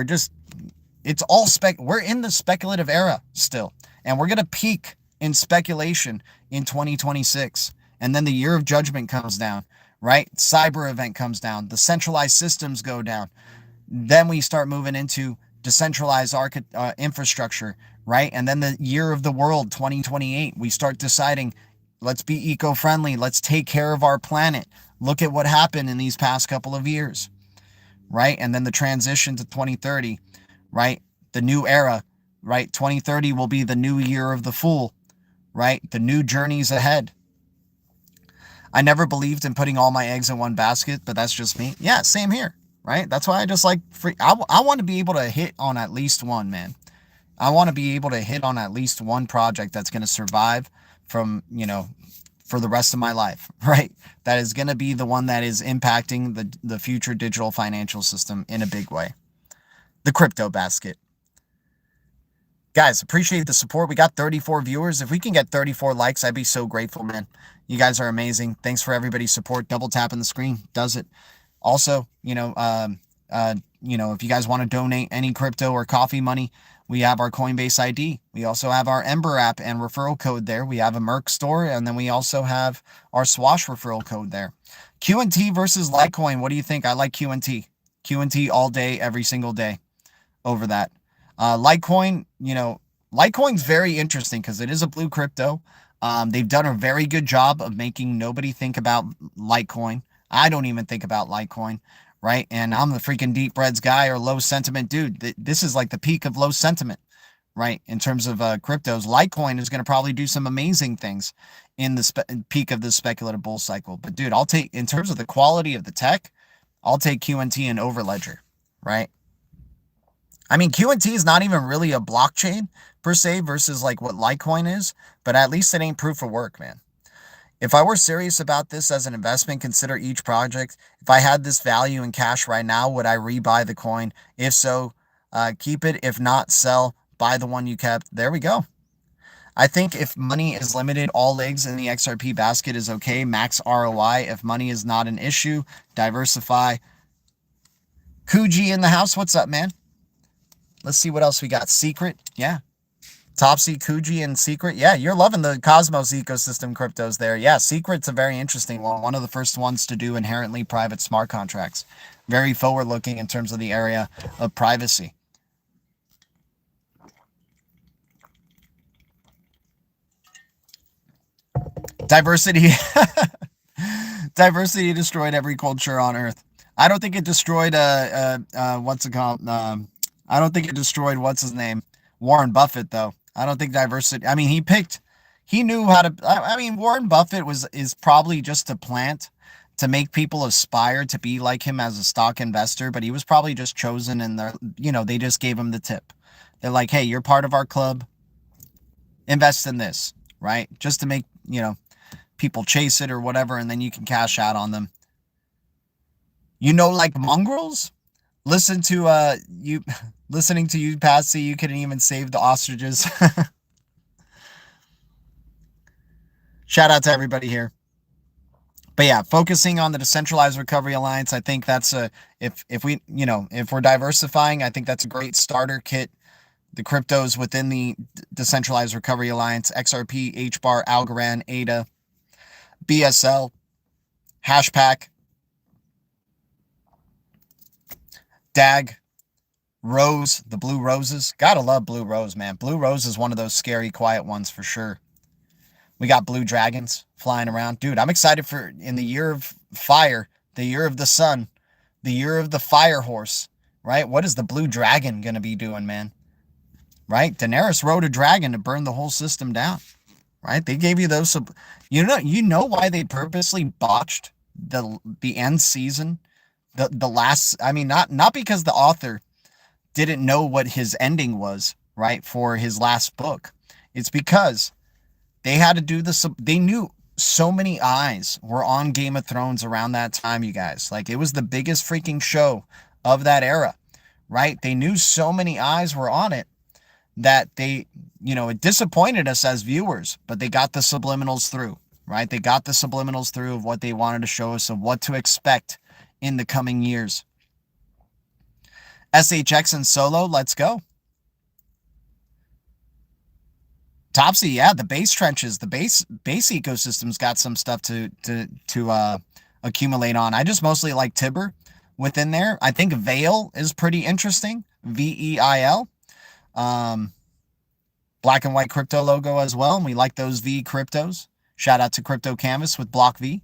it's all we're in the speculative era still, and we're going to peak in speculation in 2026. And then the year of judgment comes down, right? Cyber event comes down. The centralized systems go down. Then we start moving into decentralized infrastructure, right? And then the year of the world, 2028, we start deciding, let's be eco-friendly. Let's take care of our planet. Look at what happened in these past couple of years, right? And then the transition to 2030, right? The new era, right? 2030 will be the new year of the fool, right? The new journeys ahead. I never believed in putting all my eggs in one basket, but that's just me. Yeah, same here, right? That's why I just like free. I want to be able to hit on at least one, man. I want to be able to hit on at least one project that's going to survive from, for the rest of my life, right? That is going to be the one that is impacting the future digital financial system in a big way. The crypto basket. Guys, appreciate the support. We got 34 viewers. If we can get 34 likes, I'd be so grateful, man. You guys are amazing. Thanks for everybody's support. Double tapping the screen does it. Also, if you guys want to donate any crypto or coffee money, we have our Coinbase ID. We also have our Ember app and referral code there. We have a Merc store, and then we also have our Swash referral code there. QNT versus Litecoin. What do you think? I like QNT. QNT all day, every single day over that. Litecoin, Litecoin's very interesting because it is a blue crypto. They've done a very good job of making nobody think about Litecoin. I don't even think about Litecoin, right? And I'm the freaking deep breads guy or low sentiment dude. This is like the peak of low sentiment, right? In terms of cryptos, Litecoin is going to probably do some amazing things in the peak of the speculative bull cycle. But dude, in terms of the quality of the tech, I'll take QNT and Overledger, right? I mean, QNT is not even really a blockchain per se versus like what Litecoin is, but at least it ain't proof of work, man. If I were serious about this as an investment, consider each project. If I had this value in cash right now, would I rebuy the coin? If so, keep it. If not, sell. Buy the one you kept. There we go. I think if money is limited, all eggs in the XRP basket is okay. Max ROI. If money is not an issue, diversify. Kuji in the house. What's up, man? Let's see what else we got. Secret. Yeah. Topsy, Kuji, and Secret. Yeah, you're loving the Cosmos ecosystem cryptos there. Yeah, Secret's a very interesting one. One of the first ones to do inherently private smart contracts. Very forward-looking in terms of the area of privacy. Diversity. Diversity destroyed every culture on Earth. I don't think it destroyed, what's it called? I don't think it destroyed, what's his name? Warren Buffett, though. I don't think diversity. I mean, he knew how to. I mean, Warren Buffett is probably just a plant to make people aspire to be like him as a stock investor, but he was probably just chosen and they just gave him the tip. They're like, hey, you're part of our club. Invest in this, right? Just to make, people chase it or whatever, and then you can cash out on them. Like mongrels? Listening to you, Patsy, you couldn't even save the ostriches. Shout out to everybody here. But yeah, focusing on the Decentralized Recovery Alliance, I think that's if we're diversifying, I think that's a great starter kit. The cryptos within the Decentralized Recovery Alliance, XRP, HBAR, Algorand, ADA, BSL, Hashpack, DAG, Rose, the Blue Roses. Gotta love Blue Rose, man. Blue Rose is one of those scary, quiet ones for sure. We got Blue Dragons flying around. Dude, I'm excited for in the year of fire, the year of the sun, the year of the fire horse, right? What is the Blue Dragon going to be doing, man? Right? Daenerys rode a dragon to burn the whole system down, right? They gave you those. You know why they purposely botched the end season? The last, I mean, not because the author didn't know what his ending was, right, for his last book. It's because they had to do this. They knew so many eyes were on Game of Thrones around that time, you guys. Like, it was the biggest freaking show of that era, right? They knew so many eyes were on it that it disappointed us as viewers, but they got the subliminals through, right? They got the subliminals through of what they wanted to show us, of what to expect in the coming years. SHX and Solo, let's go. Topsy, yeah, the base trenches, the base ecosystem's got some stuff to accumulate on. I just mostly like Tibber within there. I think Veil is pretty interesting. VEIL. Black and white crypto logo as well. And we like those V cryptos. Shout out to Crypto Canvas with Block V.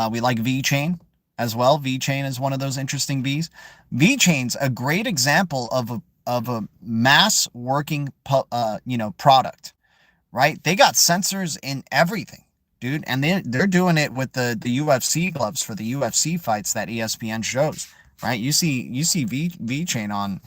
We like VeChain as well. VeChain is one of those interesting Vs. VeChain's a great example of a mass working product, right? They got sensors in everything, dude, and they're doing it with the UFC gloves for the UFC fights that ESPN shows, right? You see VeChain on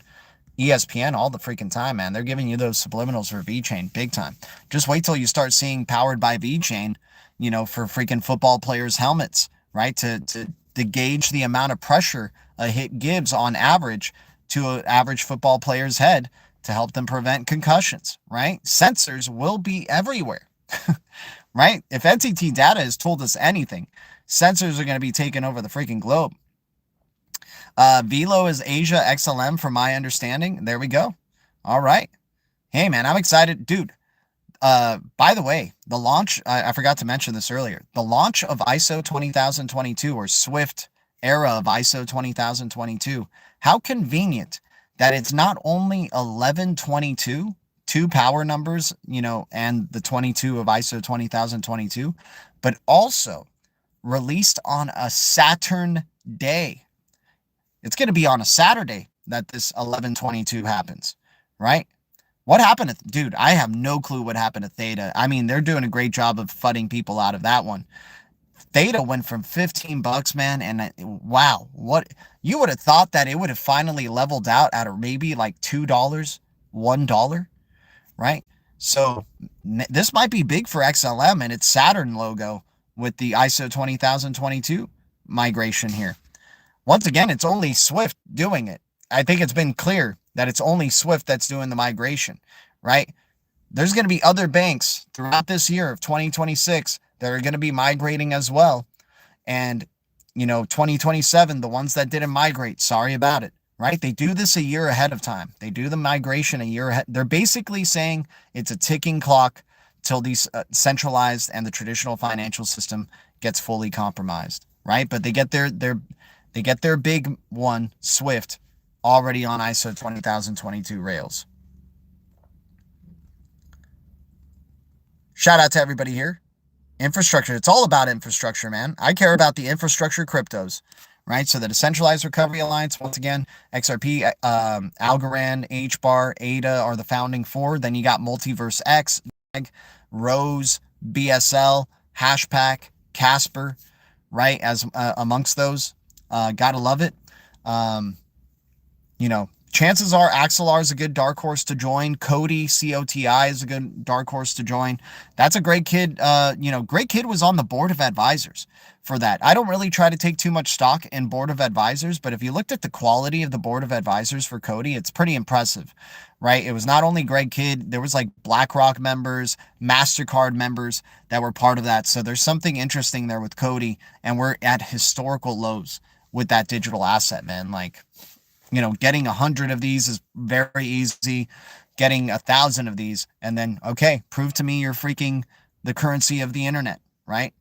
ESPN all the freaking time, man. They're giving you those subliminals for VeChain big time. Just wait till you start seeing powered by VeChain, for freaking football players' helmets, right? To gauge the amount of pressure a hit gives on average to an average football player's head to help them prevent concussions, right? Sensors will be everywhere, right? If NTT data has told us anything, sensors are going to be taking over the freaking globe. Velo is Asia XLM from my understanding. There we go. All right. Hey, man, I'm excited. Dude, by the way, the launch, I forgot to mention this earlier. The launch of ISO 20022 or Swift era of ISO 20022, how convenient that it's not only 1122, two power numbers, and the 22 of ISO 20022, but also released on a Saturn day. It's going to be on a Saturday that this 1122 happens, right? What happened to, dude, I have no clue what happened to Theta. I mean, they're doing a great job of fudding people out of that one. Theta went from $15, man, and wow, what you would have thought that it would have finally leveled out at maybe like $2, $1, right? So this might be big for XLM and its Saturn logo with the ISO 20022 migration here. Once again, it's only Swift doing it. I think it's been clear that it's only Swift that's doing the migration, right? There's going to be other banks throughout this year of 2026 that are going to be migrating as well. And, 2027, the ones that didn't migrate, sorry about it, right? They do this a year ahead of time. They do the migration a year ahead. They're basically saying it's a ticking clock till these centralized and the traditional financial system gets fully compromised, right? But they get their big one, Swift, already on ISO 20022 rails. Shout out to everybody here. Infrastructure. It's all about infrastructure, man. I care about the infrastructure cryptos, right? So the Decentralized Recovery Alliance, once again, XRP, Algorand, HBAR, ADA are the founding four. Then you got Multiverse X, Rose, BSL, Hashpack, Casper, right? As amongst those. Gotta love it. Chances are Axelar is a good dark horse to join. Cody, COTI is a good dark horse to join. That's a great kid. Great kid was on the board of advisors for that. I don't really try to take too much stock in board of advisors, but if you looked at the quality of the board of advisors for Cody, it's pretty impressive, right? It was not only Greg Kidd, there was like BlackRock members, MasterCard members that were part of that. So there's something interesting there with Cody, and we're at historical lows with that digital asset, man. Like, getting 100 of these is very easy. Getting 1,000 of these, and then, okay, prove to me you're freaking the currency of the internet, right?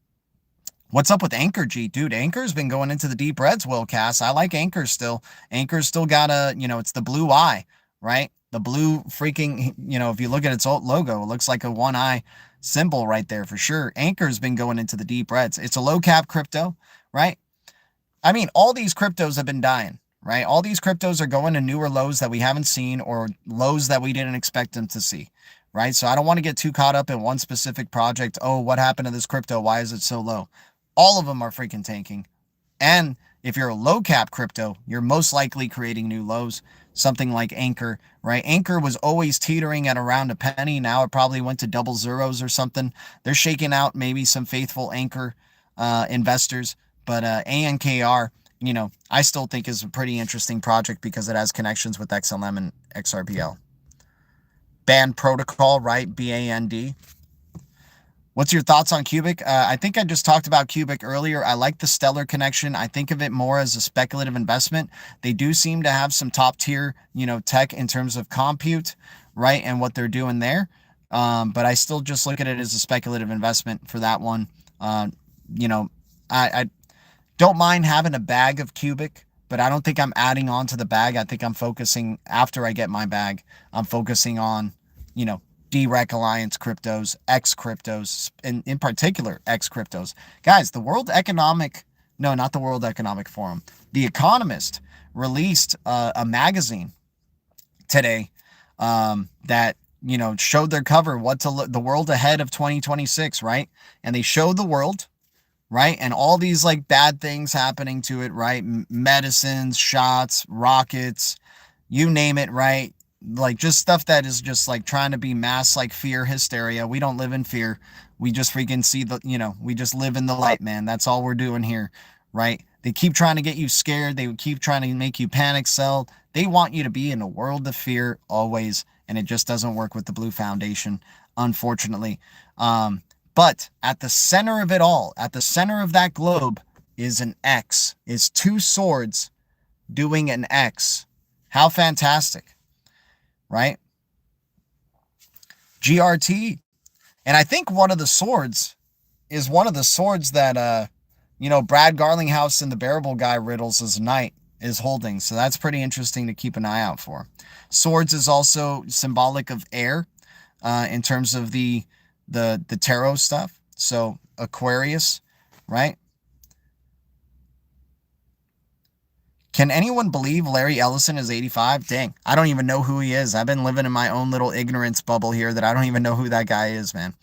What's up with Anchor G? Dude, Anchor's been going into the deep reds, Will Cass. I like Anchor still. Anchor's still got it's the blue eye, right? The blue freaking, if you look at its old logo, it looks like a one eye symbol right there for sure. Anchor's been going into the deep reds. It's a low cap crypto, right? I mean, all these cryptos have been dying. Right? All these cryptos are going to newer lows that we haven't seen or lows that we didn't expect them to see, right? So I don't want to get too caught up in one specific project. Oh, what happened to this crypto? Why is it so low? All of them are freaking tanking. And if you're a low cap crypto, you're most likely creating new lows, something like Anchor, right? Anchor was always teetering at around a penny. Now it probably went to double zeros or something. They're shaking out maybe some faithful Anchor investors, but ANKR, I still think is a pretty interesting project because it has connections with XLM and XRPL. Band Protocol, right? BAND. What's your thoughts on Cubic? I think I just talked about Cubic earlier. I like the Stellar connection. I think of it more as a speculative investment. They do seem to have some top tier, tech in terms of compute, right? And what they're doing there. But I still just look at it as a speculative investment for that one. You know, I don't mind having a bag of cubic, but I don't think I'm adding on to the bag. I think I'm focusing, after I get my bag, I'm focusing on, you know, DREC Alliance cryptos, X cryptos, in particular, X cryptos. Guys, the World Economic, no, not the World Economic Forum, The Economist released a magazine today that, you know, showed their cover, what to look, the world ahead of 2026, right? And they showed the world, right? And all these like bad things happening to it, right? Medicines, shots, rockets, you name it, right? Like just stuff that is just like trying to be mass, like fear, hysteria. We don't live in fear. We just freaking see the, you know, we just live in the light, man. That's all we're doing here, right? They keep trying to get you scared. They keep trying to make you panic sell. They want you to be in a world of fear always. And it just doesn't work with the Blue Foundation, unfortunately. But at the center of it all, at the center of that globe is an X, is two swords doing an X. How fantastic, right? GRT. And I think one of the swords is one of the swords that, you know, Brad Garlinghouse and the Bearable Guy Riddles' Knight is holding. So that's pretty interesting to keep an eye out for. Swords is also symbolic of air in terms of the tarot stuff. So Aquarius, right? Can anyone believe Larry Ellison is 85? Dang, I don't even know who he is. I've been living in my own little ignorance bubble here that I don't even know who that guy is, man.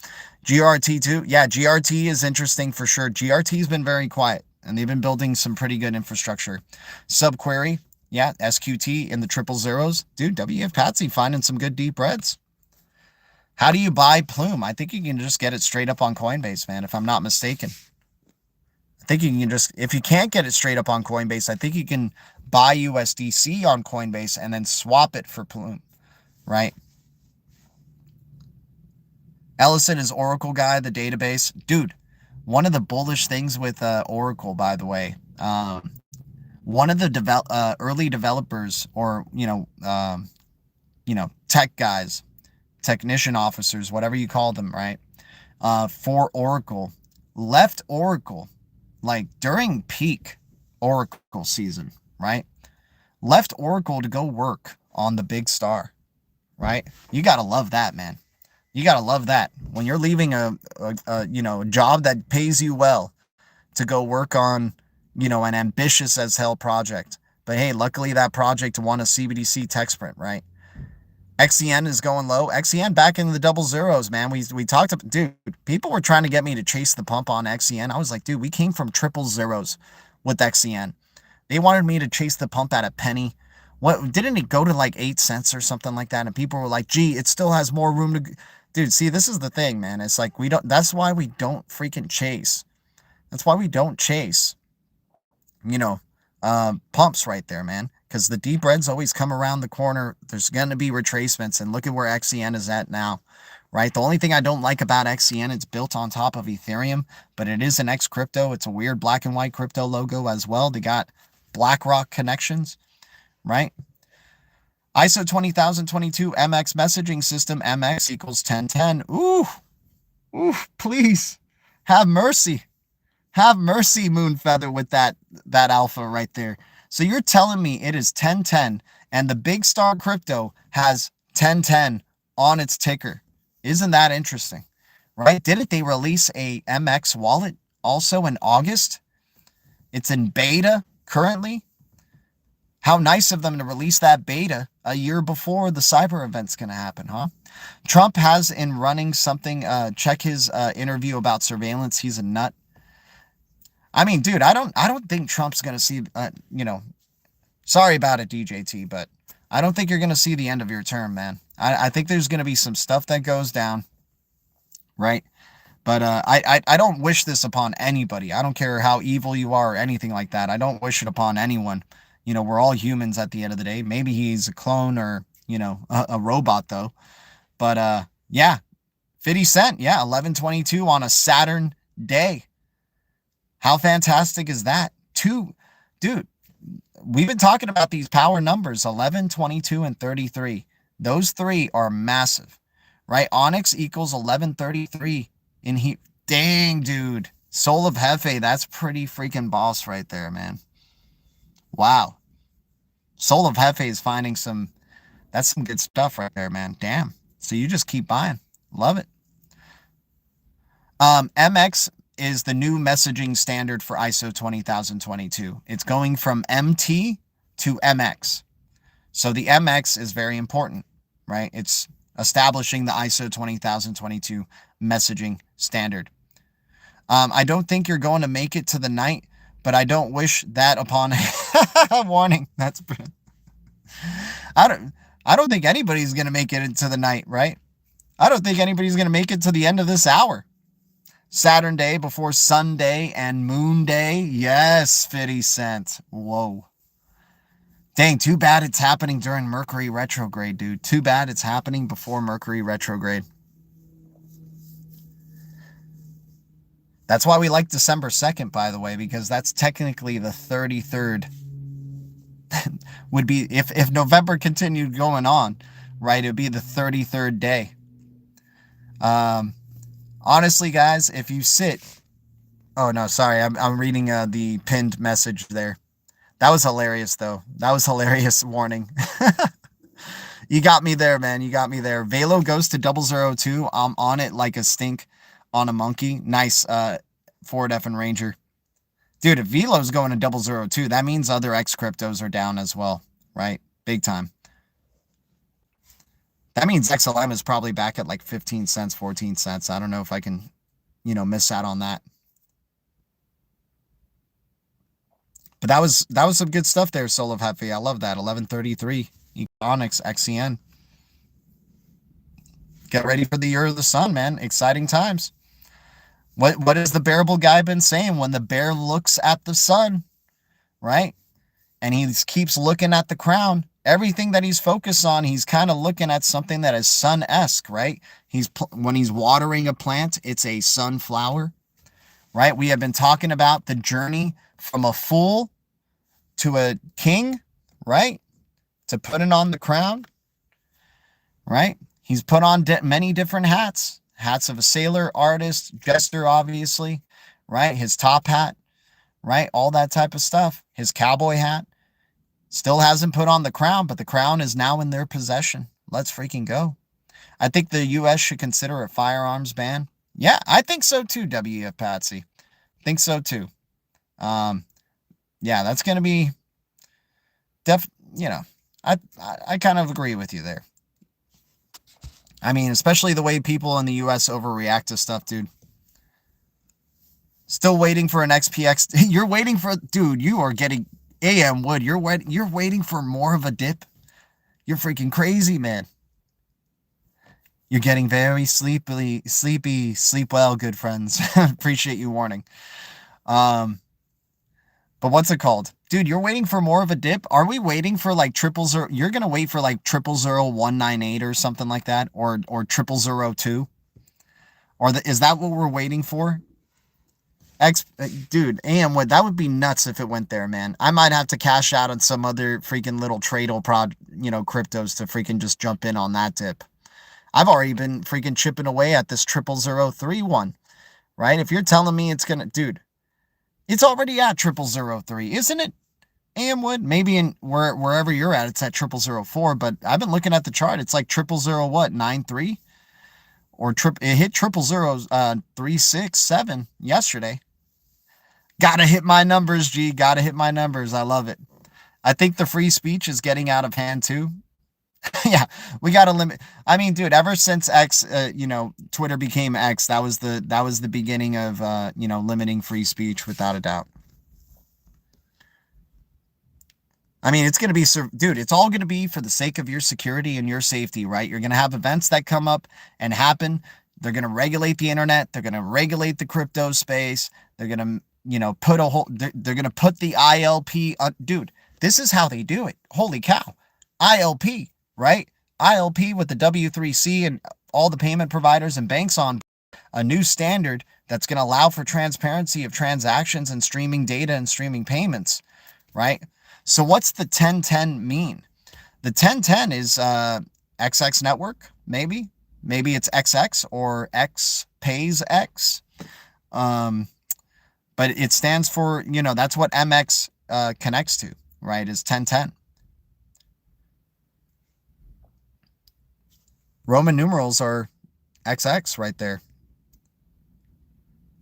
GRT too? Yeah, GRT is interesting for sure. GRT's been very quiet, and they've been building some pretty good infrastructure. Subquery, yeah, SQT in the triple zeros. Dude, WF Patsy finding some good deep reds. How do you buy Plume? I think you can just get it straight up on Coinbase, man, if I'm not mistaken. I think you can just, if you can't get it straight up on Coinbase, I think you can buy USDC on Coinbase and then swap it for Plume, right? Ellison is Oracle guy, the database. Dude, one of the bullish things with Oracle, by the way, one of the early developers or, tech guys, technician officers, whatever you call them, right? For Oracle, left Oracle, like during peak Oracle season, right? Left Oracle to go work on the big star, right? You got to love that, man. You got to love that. When you're leaving a job that pays you well to go work on, an ambitious as hell project. But hey, luckily that project won a CBDC tech sprint, right? XEN is going low. XEN back in the double zeros, man. We talked about, dude, people were trying to get me to chase the pump on XEN. I was like, dude, we came from triple zeros with XEN. They wanted me to chase the pump at a penny. What, didn't it go to like 8 cents or something like that? And people were like, gee, it still has more room to, dude, see, this is the thing, man. It's like, that's why we don't freaking chase. That's why we don't chase, pumps right there, man. Because the deep reds always come around the corner. There's going to be retracements, and look at where XEN is at now, right? The only thing I don't like about XEN, it's built on top of Ethereum, but it is an X crypto. It's a weird black and white crypto logo as well. They got BlackRock connections, right? ISO 20022 MX messaging system, MX equals 1010. Ooh, please have mercy. Have mercy, Moonfeather, with that alpha right there. So you're telling me it is 1010 and the Big Star Crypto has 1010 on its ticker. Isn't that interesting? Right? Didn't they release a MX wallet also in August? It's in beta currently. How nice of them to release that beta a year before the cyber event's going to happen, huh? Trump has in running something, check his interview about surveillance. He's a nut. I mean, dude, I don't think Trump's going to see, sorry about it, DJT, but I don't think you're going to see the end of your term, man. I think there's going to be some stuff that goes down, right? But I don't wish this upon anybody. I don't care how evil you are or anything like that. I don't wish it upon anyone. We're all humans at the end of the day. Maybe he's a clone or, a robot, though. But, yeah, 50 Cent, yeah, 11/22 on a Saturn day. How fantastic is that? Dude, we've been talking about these power numbers, 11, 22, and 33. Those three are massive, right? Onyx equals 1133 in heat. Dang, dude. Soul of Hefe, that's pretty freaking boss right there, man. Wow. Soul of Hefe is finding that's some good stuff right there, man. Damn. So you just keep buying. Love it. MX is the new messaging standard for ISO 20022. It's going from MT to MX. So the MX is very important, right? It's establishing the ISO 20022 messaging standard. I don't think you're going to make it to the night, but I don't wish that upon warning. That's I don't think anybody's going to make it into the night, right? I don't think anybody's going to make it to the end of this hour. Saturn Day before Sunday and Moon Day. Yes, 50 Cent. Whoa. Dang, too bad it's happening during Mercury retrograde, dude. Too bad it's happening before Mercury retrograde. That's why we like December 2nd, by the way, because that's technically the 33rd. Would be, if November continued going on, right, it would be the 33rd day. Honestly, guys, if you sit... Oh, no, sorry, I'm reading the pinned message there. That was hilarious, though. That was hilarious warning. You got me there, man. You got me there. Velo goes to 002. I'm on it like a stink on a monkey. Nice, Ford F and Ranger. Dude, if Velo's going to 002, that means other X cryptos are down as well, right? Big time. That means XLM is probably back at like 15 cents, 14 cents. I don't know if I can, miss out on that. But that was some good stuff there, Soul of Hefe. I love that. 1133, Onyx, XCN. Get ready for the year of the sun, man. Exciting times. What has the bearable guy been saying? When the bear looks at the sun, right? And he keeps looking at the crown. Everything that he's focused on, he's kind of looking at something that is sun-esque, right? When he's watering a plant, it's a sunflower, right? We have been talking about the journey from a fool to a king, right? To putting on the crown, right? He's put on many different hats. Hats of a sailor, artist, jester, obviously, right? His top hat, right? All that type of stuff. His cowboy hat. Still hasn't put on the crown, but the crown is now in their possession. Let's freaking go. I think the U.S. should consider a firearms ban. Yeah, I think so too, WF Patsy. Think so too. Yeah, that's going to be I kind of agree with you there. I mean, especially the way people in the U.S. overreact to stuff, dude. Still waiting for an XPX. You're waiting for, dude, you are getting AM Wood. You're waiting for more of a dip. You're freaking crazy, man. You're getting very sleepy. Sleep well, good friends. Appreciate you warning. But what's it called? Dude, you're waiting for more of a dip? Are we waiting for like 000? You're going to wait for like 000198 or something like that? Or 0002? Is that what we're waiting for? Dude, that would be nuts if it went there, man. I might have to cash out on some other freaking little tradle cryptos to freaking just jump in on that dip. I've already been freaking chipping away at this 0003 one, right? If you're telling me it's going to, dude, it's already at 0003, isn't it? Wood, maybe in wherever you're at, it's at 0004, but I've been looking at the chart. It's like 93? Or it hit 367 yesterday. Gotta hit my numbers, G. Gotta hit my numbers. I love it. I think the free speech is getting out of hand too. Yeah, we gotta limit. I mean, dude, ever since X, Twitter became X, that was the beginning of limiting free speech without a doubt. I mean, it's going to be, dude, it's all going to be for the sake of your security and your safety, right? You're going to have events that come up and happen. They're going to regulate the internet. They're going to regulate the crypto space. They're going to, they're going to put the ILP, dude, this is how they do it. Holy cow. ILP, right? ILP with the W3C and all the payment providers and banks on a new standard that's going to allow for transparency of transactions and streaming data and streaming payments, right? So what's the 1010 mean? The 1010 is XX network, maybe, Maybe it's XX or XPAYS X. But it stands for, that's what MX connects to, right? Is 1010. Roman numerals are XX right there.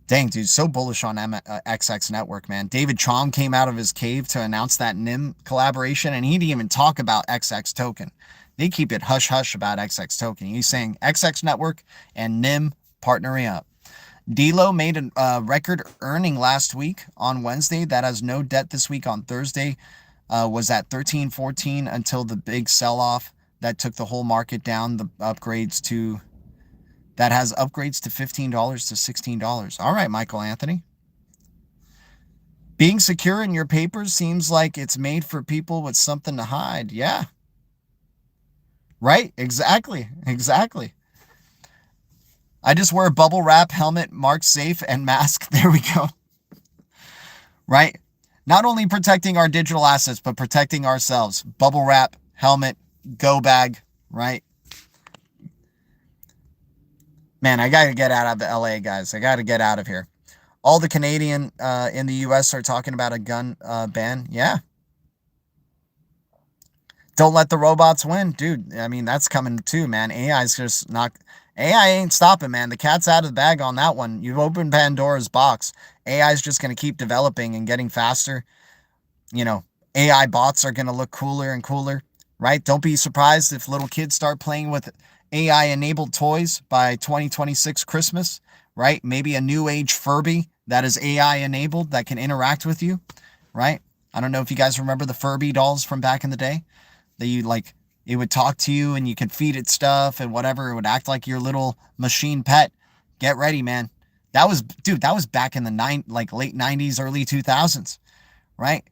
Dang, dude, so bullish on XX Network, man. David Chom came out of his cave to announce that NIM collaboration, and he didn't even talk about XX token. They keep it hush-hush about XX token. He's saying XX Network and NIM partnering up. Delo made a record earning last week on Wednesday. That has no debt this week on Thursday. Was at 13.14 until the big sell-off that took the whole market down. The upgrades to that has upgrades to $15 to $16. All right, Michael Anthony. Being secure in your papers seems like it's made for people with something to hide. Yeah. Right? Exactly. Exactly. I just wear a bubble wrap, helmet, marked safe, and mask. There we go. Right? Not only protecting our digital assets, but protecting ourselves. Bubble wrap, helmet, go bag, right? Man, I got to get out of LA, guys. I got to get out of here. All the Canadian in the U.S. are talking about a gun ban. Yeah. Don't let the robots win. Dude, I mean, that's coming too, man. AI's just not... AI ain't stopping, man. The cat's out of the bag on that one. You've opened Pandora's box. AI is just going to keep developing and getting faster. AI bots are going to look cooler and cooler, right? Don't be surprised if little kids start playing with AI-enabled toys by 2026 Christmas, right? Maybe a new age Furby that is AI-enabled that can interact with you, right? I don't know if you guys remember the Furby dolls from back in the day. It would talk to you and you could feed it stuff and whatever. It would act like your little machine pet. Get ready, man. That was back in the late 90s, early 2000s, right?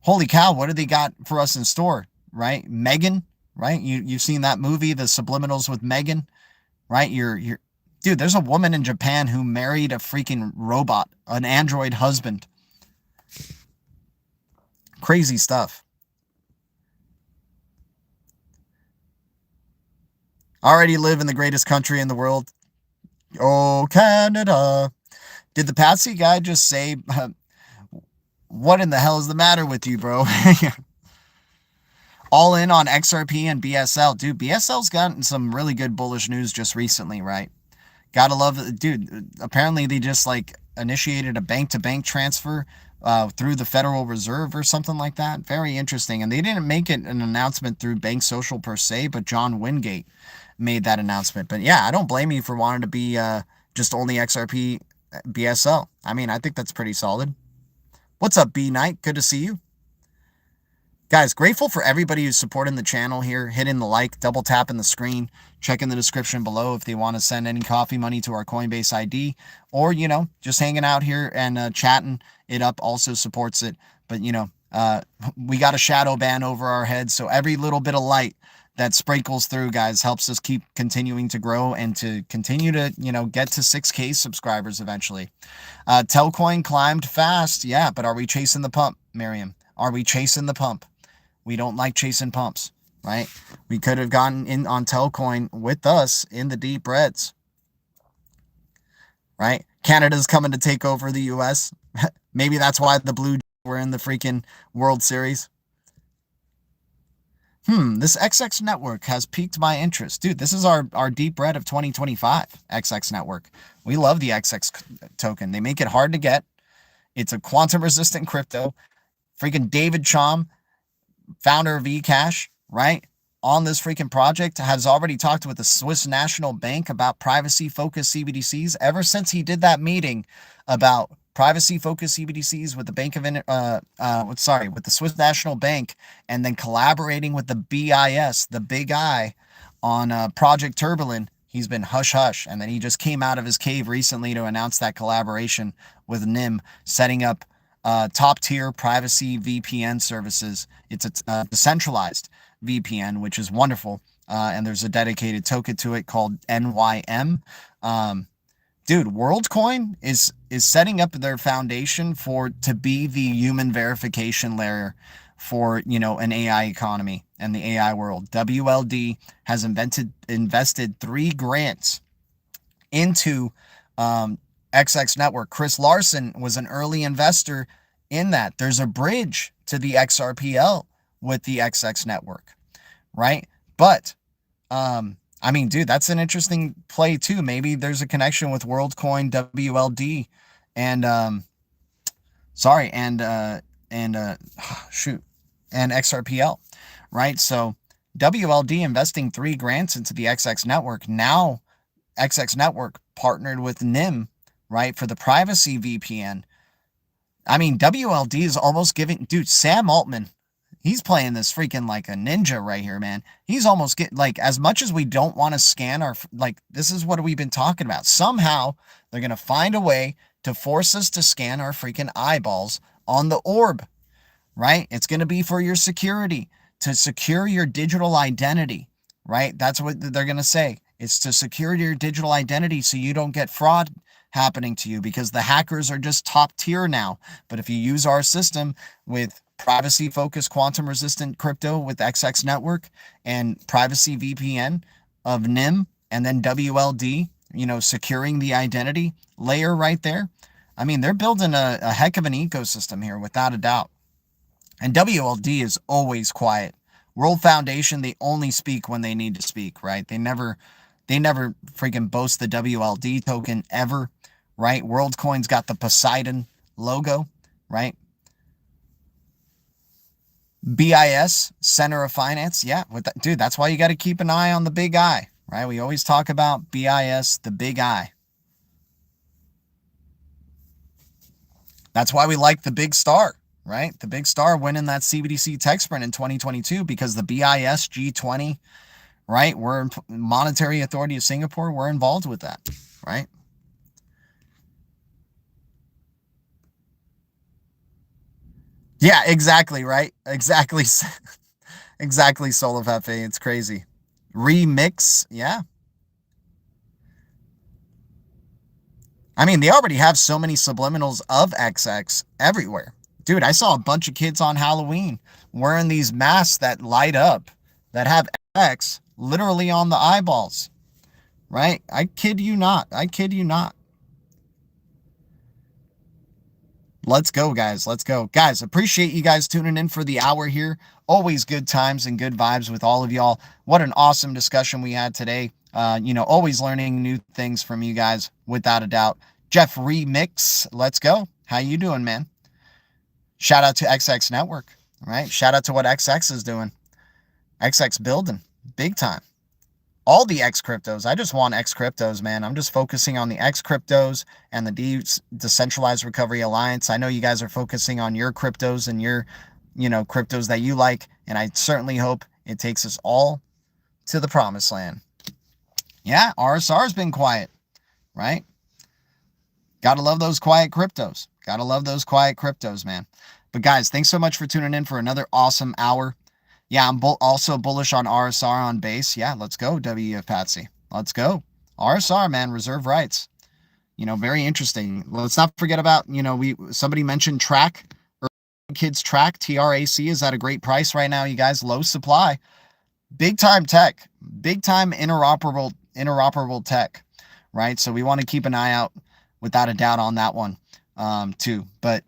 Holy cow, what do they got for us in store, right? Megan, right? You've seen that movie, The Subliminals with Megan, right? Dude, there's a woman in Japan who married a freaking robot, an android husband. Crazy stuff. Already live in the greatest country in the world. Oh, Canada. Did the Patsy guy just say, what in the hell is the matter with you, bro? All in on XRP and BSL. Dude, BSL's gotten some really good bullish news just recently, right? Gotta love it. Dude, apparently they just initiated a bank-to-bank transfer through the Federal Reserve or something like that. Very interesting. And they didn't make it an announcement through Bank Social per se, but John Wingate made that announcement. But yeah, I don't blame you for wanting to be just only XRP BSL. I mean, I think that's pretty solid. What's up, B Knight? Good to see you. Guys, grateful for everybody who's supporting the channel here, hitting the like, double tapping the screen, checking the description below if they want to send any coffee money to our Coinbase ID, or, just hanging out here and chatting it up also supports it. But, we got a shadow ban over our heads, so every little bit of light that sprinkles through, guys, helps us keep continuing to grow and to continue to, get to 6K subscribers eventually. Telcoin climbed fast. Yeah, but are we chasing the pump, Miriam? Are we chasing the pump? We don't like chasing pumps, right? We could have gotten in on Telcoin with us in the deep reds, right? Canada's coming to take over the U.S. Maybe that's why the Blue were in the freaking World Series. This XX network has piqued my interest. Dude, this is our deep red of 2025, XX network. We love the XX token. They make it hard to get. It's a quantum resistant crypto. Freaking David Chom, founder of eCash, right, on this freaking project, has already talked with the Swiss National Bank about privacy-focused CBDCs ever since he did that meeting about privacy-focused CBDCs with the with the Swiss National Bank, and then collaborating with the BIS, the Big I, on Project Turbulent. He's been hush-hush, and then he just came out of his cave recently to announce that collaboration with NIM, setting up top-tier privacy VPN services. It's a decentralized VPN, which is wonderful, and there's a dedicated token to it called NYM. Dude, WorldCoin is setting up their foundation to be the human verification layer for, you know, an AI economy and the AI world. WLD has invested 3 grants into XX Network. Chris Larson was an early investor in that. There's a bridge to the XRPL with the XX Network, right? But I mean, dude, that's an interesting play too. Maybe there's a connection with WorldCoin, WLD, and and XRPL, right? So WLD investing 3 grants into the XX Network. Now XX Network partnered with NIM, right, for the privacy VPN. I mean, WLD is almost giving, dude, Sam Altman, he's playing this freaking like a ninja right here, man. He's almost getting, like, as much as we don't want to scan our, like, this is what we've been talking about. Somehow they're going to find a way to force us to scan our freaking eyeballs on the orb, right? It's going to be for your security, to secure your digital identity, right? That's what they're going to say. It's to secure your digital identity so you don't get fraud happening to you, because the hackers are just top tier now. But if you use our system with privacy focused quantum resistant crypto with XX Network and privacy VPN of NIM and then WLD, you know, securing the identity layer right there. I mean, they're building a heck of an ecosystem here without a doubt. And WLD is always quiet. World Foundation, they only speak when they need to speak, right? They never freaking boast the WLD token ever, right? WorldCoin's got the Poseidon logo, right? BIS, Center of Finance, yeah, with that, dude, that's why you got to keep an eye on the big eye, right? We always talk about BIS, the big eye. That's why we like the big star, right? The big star winning that CBDC tech sprint in 2022 because the BIS G20, right? We're Monetary Authority of Singapore. We're involved with that, right? Yeah, exactly, right? Exactly. Exactly, Soul of Hefe. It's crazy. Remix, yeah. I mean, they already have so many subliminals of XX everywhere. Dude, I saw a bunch of kids on Halloween wearing these masks that light up that have X literally on the eyeballs, right? I kid you not. I kid you not. Let's go, guys. Let's go. Guys, appreciate you guys tuning in for the hour here. Always good times and good vibes with all of y'all. What an awesome discussion we had today. You know, always learning new things from you guys, without a doubt. Jeff Remix, let's go. How you doing, man? Shout out to XX Network, right? Shout out to what XX is doing. XX building, big time. All the X cryptos. I just want X cryptos, man. I'm just focusing on the X cryptos and the Decentralized Recovery Alliance. I know you guys are focusing on your cryptos and your, you know, cryptos that you like. And I certainly hope it takes us all to the promised land. Yeah, RSR has been quiet, right? Gotta love those quiet cryptos. Gotta love those quiet cryptos, man. But guys, thanks so much for tuning in for another awesome hour. Yeah, I'm also bullish on RSR on base. Yeah, let's go, WEF Patsy. Let's go. RSR, man, reserve rights. You know, very interesting. Let's not forget about, you know, somebody mentioned Track, or Kids Track, TRAC is at a great price right now, you guys. Low supply. Big time tech. Big time interoperable tech, right? So we want to keep an eye out without a doubt on that one too. But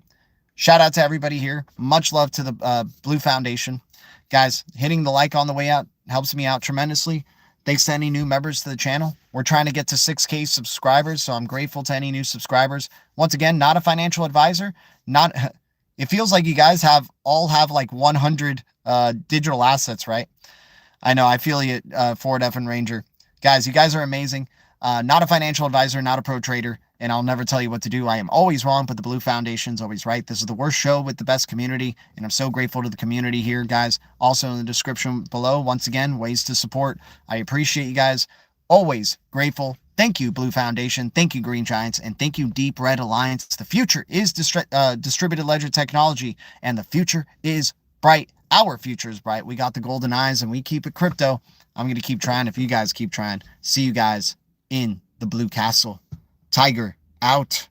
shout out to everybody here. Much love to the Blue Foundation. Guys, hitting the like on the way out helps me out tremendously. Thanks to any new members to the channel. We're trying to get to 6K subscribers, so I'm grateful to any new subscribers. Once again, not a financial advisor. It feels like you guys all have like 100 digital assets, right? I know, I feel you, Ford F and Ranger. Guys, you guys are amazing. Not a financial advisor, not a pro trader, and I'll never tell you what to do. I am always wrong, but the Blue Foundation's always right. This is the worst show with the best community, and I'm so grateful to the community here, guys. Also in the description below, once again, ways to support. I appreciate you guys. Always grateful. Thank you, Blue Foundation. Thank you, Green Giants, and thank you, Deep Red Alliance. The future is distributed ledger technology, and the future is bright. Our future is bright. We got the golden eyes, and we keep it crypto. I'm going to keep trying if you guys keep trying. See you guys in the Blue Castle. Tiger out.